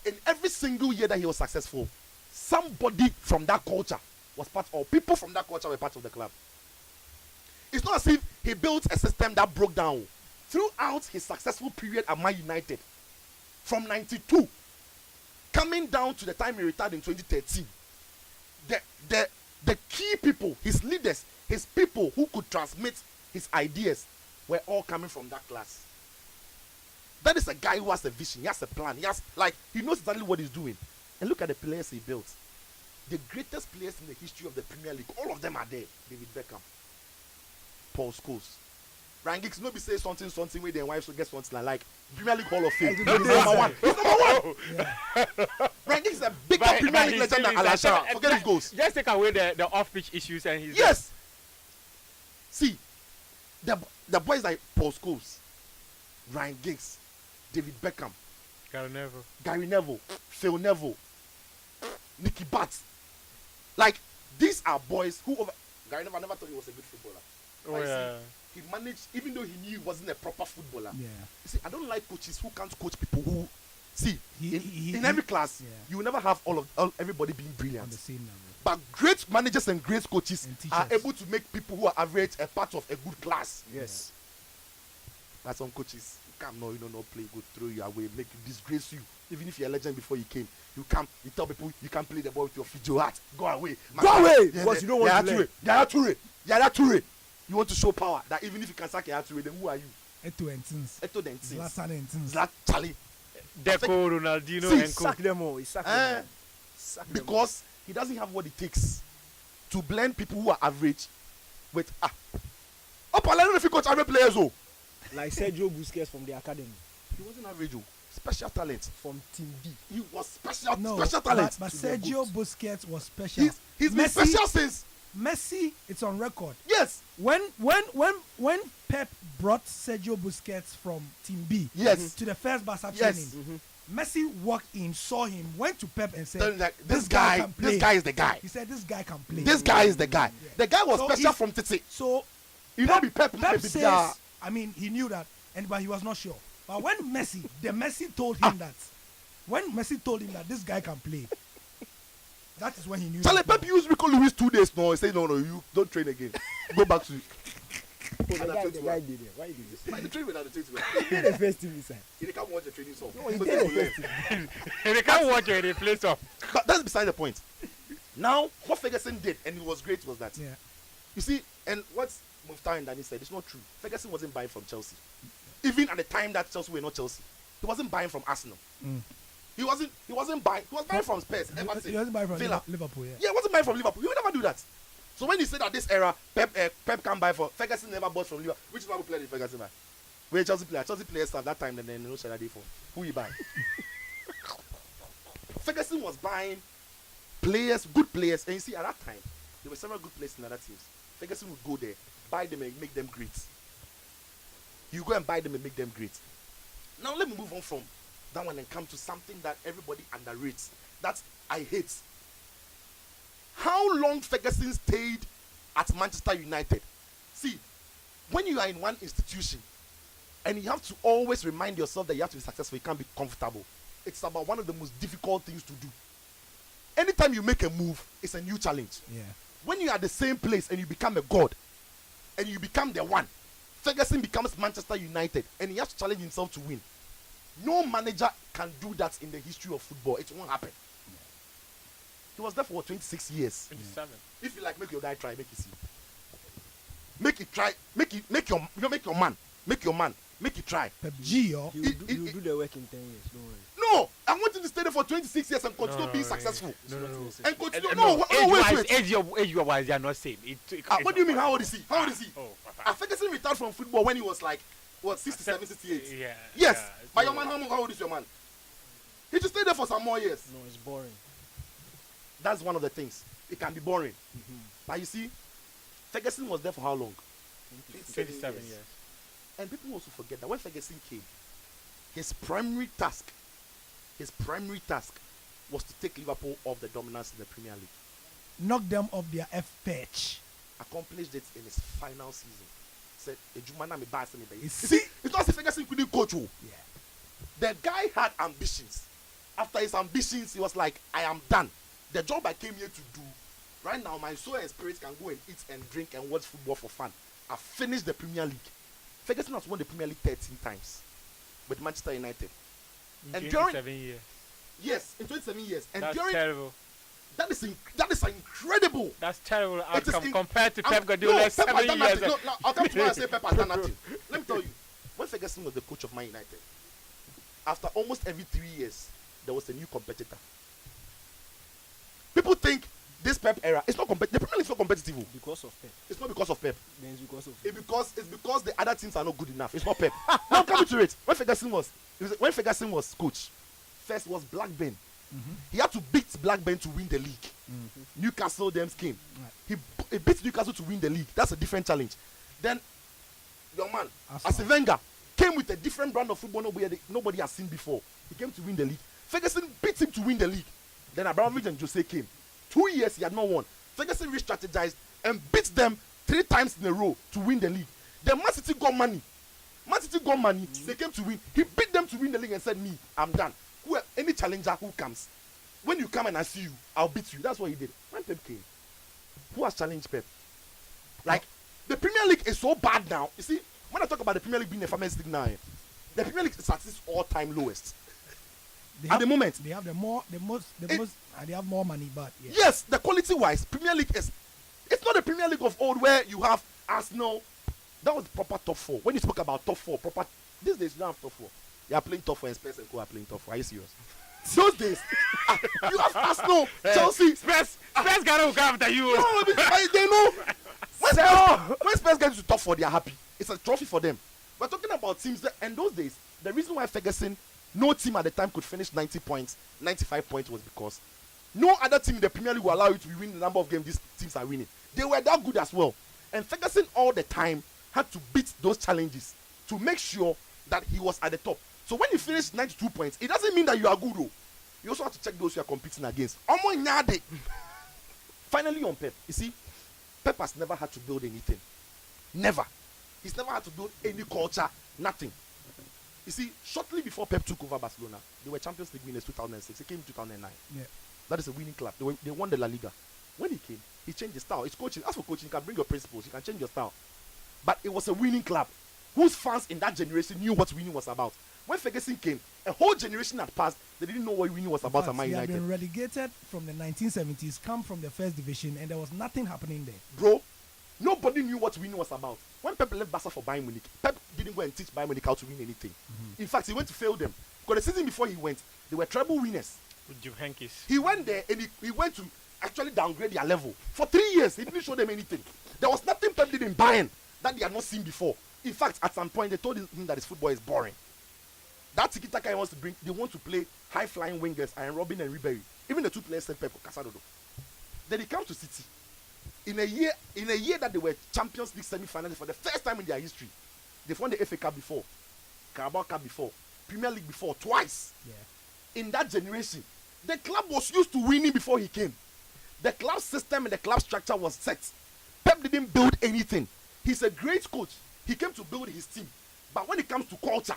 In every single year that he was successful, somebody from that culture was part, or people from that culture were part of the club. It's not as if he built a system that broke down. Throughout his successful period at Man United, from 92, coming down to the time he retired in 2013, the key people, his leaders, his people who could transmit his ideas were all coming from that class. That is a guy who has a vision, he has a plan, he knows exactly what he's doing. And look at the players he built. The greatest players in the history of the Premier League, all of them are there. David Beckham, Paul Scholes, Ryan Giggs, nobody say something where their wives will get something like Premier League Hall of Fame. He's number one. He's number one. Yeah. Ryan Giggs is a bigger Premier League legend than Alan Shearer. Forget his goals.
Just take away the off-pitch issues and he's
yes. See, the boys like Paul Scholes, Ryan Giggs, David Beckham, Gary Neville, Phil Neville, Nicky Butt. Like, these are boys who Gary Neville, I never thought he was a good footballer.
Oh, yeah.
He managed, even though he knew he wasn't a proper footballer.
Yeah.
You see, I don't like coaches who can't coach people who, see, in every class, you will never have everybody being brilliant.
On the same level.
But great managers and great coaches are able to make people who are average a part of a good class.
Yes.
That's some coaches. You can't not play good, throw you away, make you disgrace you. Even if you're a legend before you came, you tell people you can't play the ball with your Fidjo hat. Go away.
Go away! Because you don't want to play.
Yaya Toure. You want to show power that even if you can sack Yaya Toure, then who are you?
Eto Entins. Zlatan Entins.
Charlie.
Deco, Ronaldinho, and
sack them all.
Because he doesn't have what it takes to blend people who are average with Up and I don't know if he coach average players, oh.
Like Sergio Busquets from the academy.
He wasn't average, oh. Special talent.
From Team B.
He was special talent.
But Sergio Busquets was special.
He's been special since.
Messi, it's on record.
Yes.
When Pep brought Sergio Busquets from Team B to the first Barca training, Messi walked in, saw him, went to Pep and said,
this guy can play. This guy is the guy.
He said, this guy can play.
This guy is the guy. Yeah. The guy was special from Titi.
So,
you know, Pep
says, I mean, he knew that, but he was not sure. But when Messi told him that, this guy can play, that is when he knew.
Charlie, Pep used Rico Lewis 2 days now. He said, no, you don't train again. Go back to
the guy did it. Why did this?
Why you train without the training?
He did the first team inside.
He can't watch the training song.
No, he did the first team.
He can't watch it, he plays off.
But that's beside the point. Now, what Ferguson did, and it was great, was that.
Yeah.
You see, and what Muftar and Danny said, it's not true. Ferguson wasn't buying from Chelsea. Even at the time that Chelsea were not Chelsea. He wasn't buying from Arsenal. He wasn't buying. He was buying from Spurs. Everton,
he wasn't buying from
Villa.
Liverpool.
Yeah, he wasn't buying from Liverpool. He would never do that. So when you say that this era, Pep can buy for Ferguson never bought from Liverpool. Which Liverpool player did Ferguson buy? Where Chelsea players at that time, and then no Saturday for who he buy. Ferguson was buying players, good players, and you see at that time there were several good players in other teams. Ferguson would go there, buy them and make them great. You go and buy them and make them great. Now let me move on from that one and come to something that everybody underrates. That I hate. How long Ferguson stayed at Manchester United? See, when you are in one institution and you have to always remind yourself that you have to be successful, you can't be comfortable. It's about one of the most difficult things to do. Anytime you make a move, it's a new challenge.
Yeah.
When you are at the same place and you become a god and you become the one, Ferguson becomes Manchester United and he has to challenge himself to win. No manager can do that in the history of football. It won't happen. Yeah. He was there for 26 years.
27.
If you like, make your guy try, make it see. Make it try. Make your man. Make it try.
He'll do the work in 10 years. Don't worry.
No, I want him to stay there for 26 years and continue being successful.
No.
And continue.
Age-wise, they are not same.
What do you mean? How old is he? Ferguson retired from football when he was like, 67, 68?
Yeah.
Yes. But your man, how old is your man? He just stay there for some more years.
No, it's boring.
That's one of the things. It can be boring. But you see, Ferguson was there for how long?
27 years.
And people also forget that when Ferguson came, his primary task was to take Liverpool off the dominance in the Premier League.
Knock them off their F pitch.
Accomplished it in his final season. Said, see, it's not as if Ferguson couldn't coach. Yeah. The guy had ambitions. After his ambitions, he was like, I am done. The job I came here to do, right now, my soul and spirit can go and eat and drink and watch football for fun. I finished the Premier League. Ferguson has won the Premier League 13 times with Manchester United.
In 27 years.
Yes, in 27 years. And
that's terrible.
That is incredible.
That's terrible outcome compared to Pep Guardiola's 7 years.
No, I'll come to why I say Pep has done nothing. Let me tell you, when Ferguson was the coach of Man United, after almost every 3 years, there was a new competitor. People think this Pep era, it's not competitive. The Premier League is not competitive.
Because of Pep.
It's not because of Pep.
Then it's because of
It's because the other teams are not good enough. It's not Pep. Now coming to it, when Ferguson was coach, first was Blackburn. He had to beat Blackburn to win the league. Newcastle then came. Right. He beat Newcastle to win the league. That's a different challenge. Then your man, Arsene Wenger, came with a different brand of football nobody has seen before. He came to win the league. Ferguson beat him to win the league. Then Abramovich and Jose came. 2 years he had not won. Ferguson re-strategized and beat them 3 times in a row to win the league. Then Man City got money. They came to win. He beat them to win the league and said, me, I'm done. Any challenger who comes, when you come and I see you, I'll beat you. That's what he did. When Pep came, who has challenged Pep? Like, the Premier League is so bad now. You see, when I talk about the Premier League being a famous league now, the Premier League is at its all-time lowest. At the moment,
they have they have more money, but
yes, the quality-wise, Premier League is. It's not the Premier League of old where you have Arsenal. That was proper top 4. When you spoke about top 4, proper these days you don't have top 4. You are playing top 4 and Spurs and Co are playing top 4. Are you serious? Those days, you have Arsenal, Chelsea,
Spurs gotta look after you.
No, they know. When Spurs get to top 4, they are happy. It's a trophy for them. We're talking about teams that, and those days, the reason why Ferguson, no team at the time could finish 90 points, 95 points was because no other team in the Premier League will allow you to win the number of games these teams are winning. They were that good as well. And Ferguson all the time had to beat those challenges to make sure that he was at the top. So when you finish 92 points, it doesn't mean that you are good though. You also have to check those you are competing against. Finally on Pep, you see, Pep has never had to build anything. Never. He's never had to build any culture, nothing. You see, shortly before Pep took over Barcelona, they were Champions League winners 2006. He came in 2009.
Yeah.
That is a winning club. They won the La Liga. When he came, he changed his style. It's coaching. As for coaching, you can bring your principles. You can change your style. But it was a winning club whose fans in that generation knew what winning was about. When Ferguson came, a whole generation had passed. They didn't know what winning was about at Man United.
He had been relegated from the 1970s, come from the first division, and there was nothing happening there.
Bro, nobody knew what winning was about. When Pep left Barca for Bayern Munich, Pep didn't go and teach Bayern Munich how to win anything. In fact, he went to fail them. Because the season before he went, they were treble winners.
With Juve Heynckes.
He went there and he went to actually downgrade their level. For 3 years, he didn't show them anything. There was nothing Pep did in Bayern that they had not seen before. In fact, at some point, they told him that his football is boring. That tiki-taka he wants to bring, they want to play high-flying wingers, and Robin and Ribery. Even the two players said Pep Casadodo. Then he comes to City. In a year that they were Champions League semi-finalists for the first time in their history. They've won the FA Cup before, Carabao Cup before, Premier League before, twice. Yeah. In that generation, the club was used to winning before he came. The club system and the club structure was set. Pep didn't build anything. He's a great coach. He came to build his team. But when it comes to culture,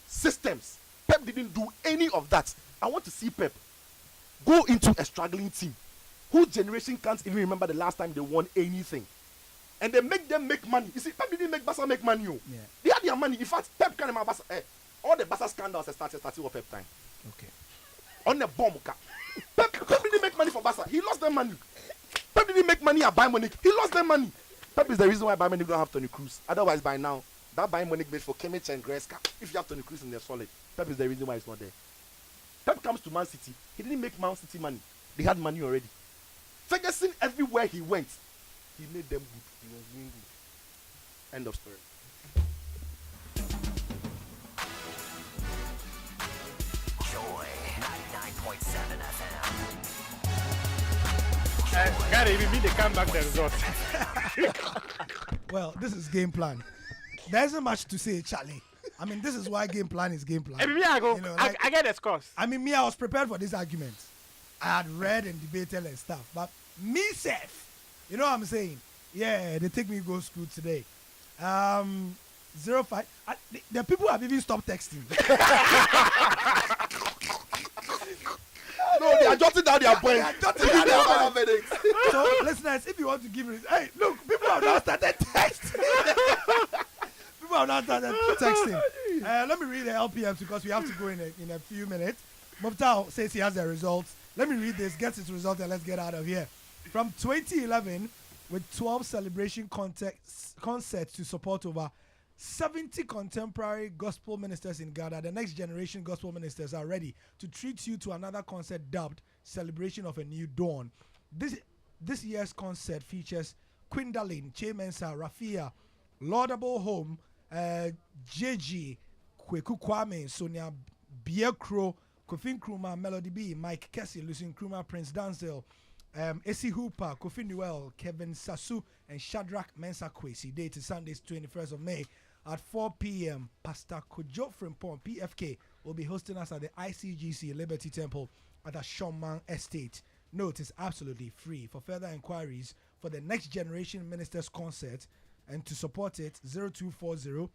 systems, Pep didn't do any of that. I want to see Pep go into a struggling team whose generation can't even remember the last time they won anything. And they make them make money. You see, Pep didn't make Barca make money. Yeah. They had their money. In fact, Pep can't remember Barca. All the Barca scandals started with Pep time.
Okay.
On the bomb. Pep didn't make money for Barca. He lost their money. Pep didn't make money at Bayern Munich. He lost their money. Pep is the reason why Bayern Munich don't have Toni Kroos. Otherwise, by now, that Bayern Munich made for Kimmich and Goretzka. If you have Toni Kroos in their solid, Pep is the reason why it's not there. Pep comes to Man City. He didn't make Man City money. They had money already. Ferguson, everywhere he went, he made them good. He was doing good. End of story.
Joy 99.7 FM.
Gary, we need to come back the results.
Well, this is game plan. There isn't much to say, Charlie. I mean, this is why game plan is game plan.
I get the scores.
I mean, I was prepared for this argument. I had read and debated and stuff. But me, Seth, you know what I'm saying? Yeah, they take me to go school today. 05. The people have even stopped texting.
No, they are jotting down their points.
So, listeners, if you want to give it, hey, look, people have now started texting. People have now started texting. Let me read the LPMs because we have to go in a few minutes. Mubtao says he has the results. Let me read this, get his result, and let's get out of here. From 2011, with 12 celebration concerts to support over 70 contemporary gospel ministers in Ghana, the next generation gospel ministers are ready to treat you to another concert dubbed Celebration of a New Dawn. This year's concert features Quindalin, Che Mensa, Rafia, Laudable Home, JG, Kweku Kwame, Sonia Biekro, Kofi Nkrumah, Melody B, Mike Kessie, Lucien Nkrumah, Prince Danzel, AC Hooper, Kofi Newell, Kevin Sasu, and Shadrach Mensah Kwesi. Date is Sunday, 21st of May at 4 p.m. Pastor Kojo Frimpong, PFK, will be hosting us at the ICGC Liberty Temple at the Shomang Estate. Note is absolutely free. For further inquiries for the Next Generation Ministers Concert and to support it, 0240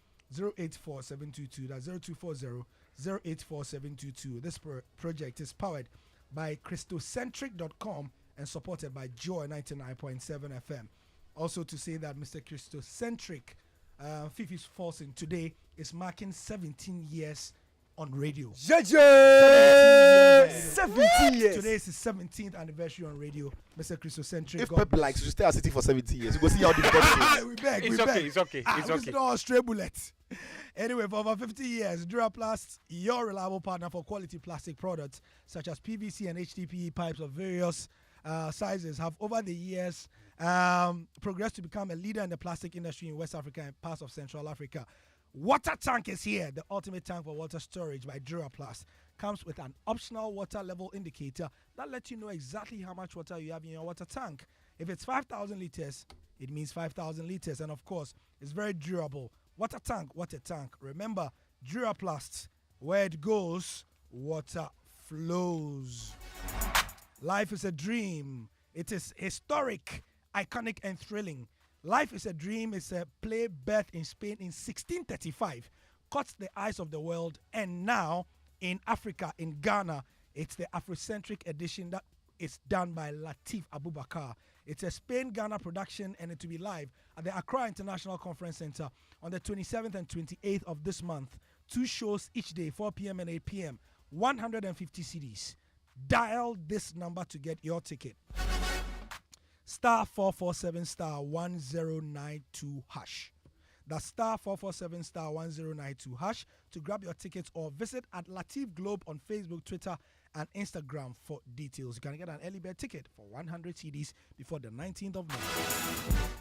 084 722. That's 0240 084 722. This project is powered by Christocentric.com and supported by Joy 99.7 FM. Also to say that Mr. Christocentric, Fifi's Forcing today is marking 17 years on radio. 17 years. Today is his 17th anniversary on radio, Mr. Christocentric.
If Pep likes to stay at City for 17 years, you go see how difficult it is.
We beg.
It's okay.
It's not a stray bullet. Anyway, for over 50 years, Duraplast, your reliable partner for quality plastic products such as PVC and HDPE pipes of various sizes have over the years progressed to become a leader in the plastic industry in West Africa and parts of Central Africa. Water tank is here. The ultimate tank for water storage by Duraplast comes with an optional water level indicator that lets you know exactly how much water you have in your water tank. If it's 5,000 liters, it means 5,000 liters. And of course, it's very durable. Water tank, water tank. Remember, Duraplast, where it goes, water flows. Life is a dream. It is historic, iconic, and thrilling. Life is a Dream is a play birthed in Spain in 1635, caught the eyes of the world, and now in Africa, in Ghana, it's the Afrocentric edition that is done by Latif Abubakar. It's a Spain-Ghana production, and it will be live at the Accra International Conference Center on the 27th and 28th of this month. 2 shows each day, 4 p.m. and 8 p.m. 150 CDs. Dial this number to get your ticket. Star 447 star 1092 hash. That's star 447 star 1092 hash to grab your tickets, or visit at Latif Globe on Facebook, Twitter, and Instagram for details. You can get an early bird ticket for 100 CDs before the 19th of March.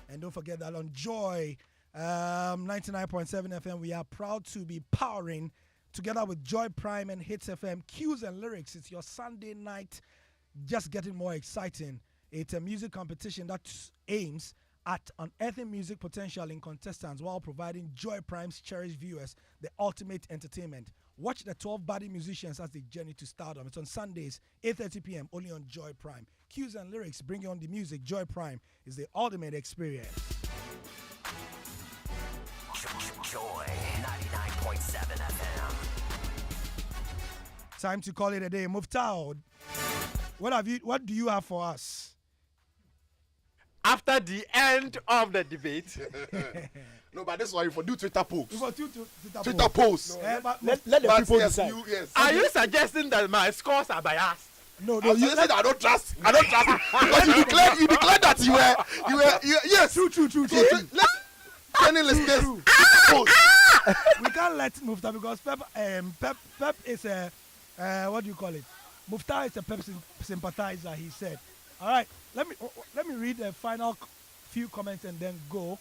And don't forget that on Joy 99.7 FM, we are proud to be powering together with Joy Prime and Hits FM, Cues and Lyrics. It's your Sunday night just getting more exciting. It's a music competition that aims at unearthing music potential in contestants while providing Joy Prime's cherished viewers the ultimate entertainment. Watch the 12 budding musicians as they journey to stardom. It's on Sundays, 8:30 p.m. only on Joy Prime. Cues and Lyrics, bring on the music. Joy Prime is the ultimate experience.
Joy 99.7 FM.
Time to call it a day. Muftao, what do you have for us?
After the end of the debate.
No, but this is why you for do Twitter posts.
Twitter
posts.
No,
let the people decide.
Yes.
Are you suggesting that my scores are biased?
No,
You said I don't trust because you declared that you were yes.
True.
Let's any listeners.
We can't let Mufta because Pep is a what do you call it? Mufta is a Pep sympathizer, he said. All right, let me read the final few comments and then go.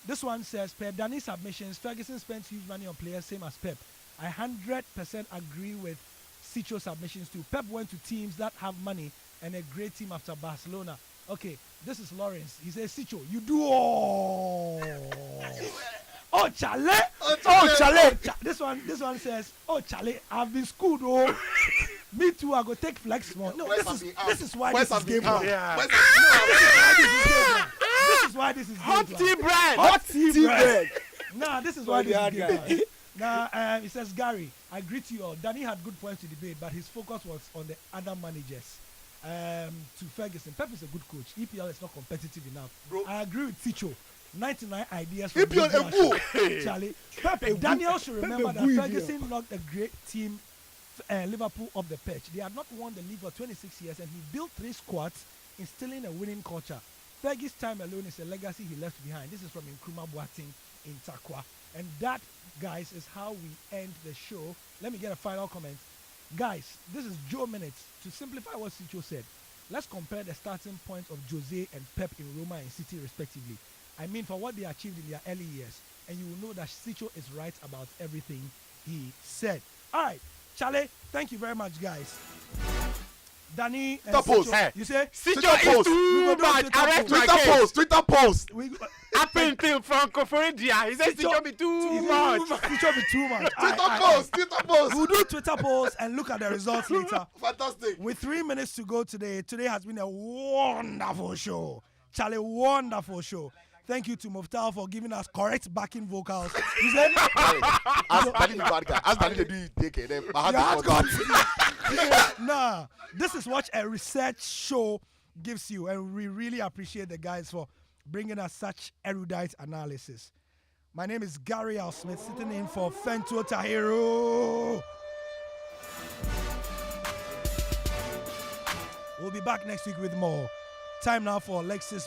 This one says, per Danny's submissions, Ferguson spends huge money on players, same as Pep. I 100% agree with Sicho's submissions too. Pep went to teams that have money and a great team after Barcelona. Okay, this is Lawrence. He says, Sicho, you do all. Oh, Chale! This one says, oh, Chale, I've been schooled, oh. Me too, I go take flex more. No, this is why this is game plan. This is why this is
Hot
game
tea
plan.
bread.
Hot tea bread. Nah, this is why this is game plan. Now, it says, Gary, I agree to you all. Danny had good points to debate, but his focus was on the other managers. To Ferguson, Pep is a good coach. EPL is not competitive enough. Bro. I agree with Sicho. 99 ideas from Charlie. Pep, Daniel should remember that Ferguson knocked a great team, Liverpool, off the pitch. They had not won the league for 26 years, and he built 3 squads, instilling a winning culture. Fergie's time alone is a legacy he left behind. This is from Nkrumah Boateng in Takwa. And that, guys, is how we end the show. Let me get a final comment. Guys, this is Joe Minutes. To simplify what Sicho said, let's compare the starting points of Jose and Pep in Roma and City respectively. I mean, for what they achieved in their early years. And you will know that Sicho is right about everything he said. All right, Charlie, thank you very much, guys. Danny and Sicho, you say?
Sicho is too much.
Twitter post.
Happened to Francophone. He says Sicho be too much.
Sicho be too much.
Twitter post.
We'll do Twitter polls and look at the results later.
Fantastic.
With 3 minutes to go today has been a wonderful show. Charlie, wonderful show. Thank you to Muftal for giving us correct backing vocals. He said,
Ask Danny the bad guy. Ask Danny to do it. Take it.
Nah, this is what a research show gives you, and we really appreciate the guys for bringing us such erudite analysis. My name is Gary Al Smith, sitting in for Fento Tahiru. We'll be back next week with more. Time now for Alexis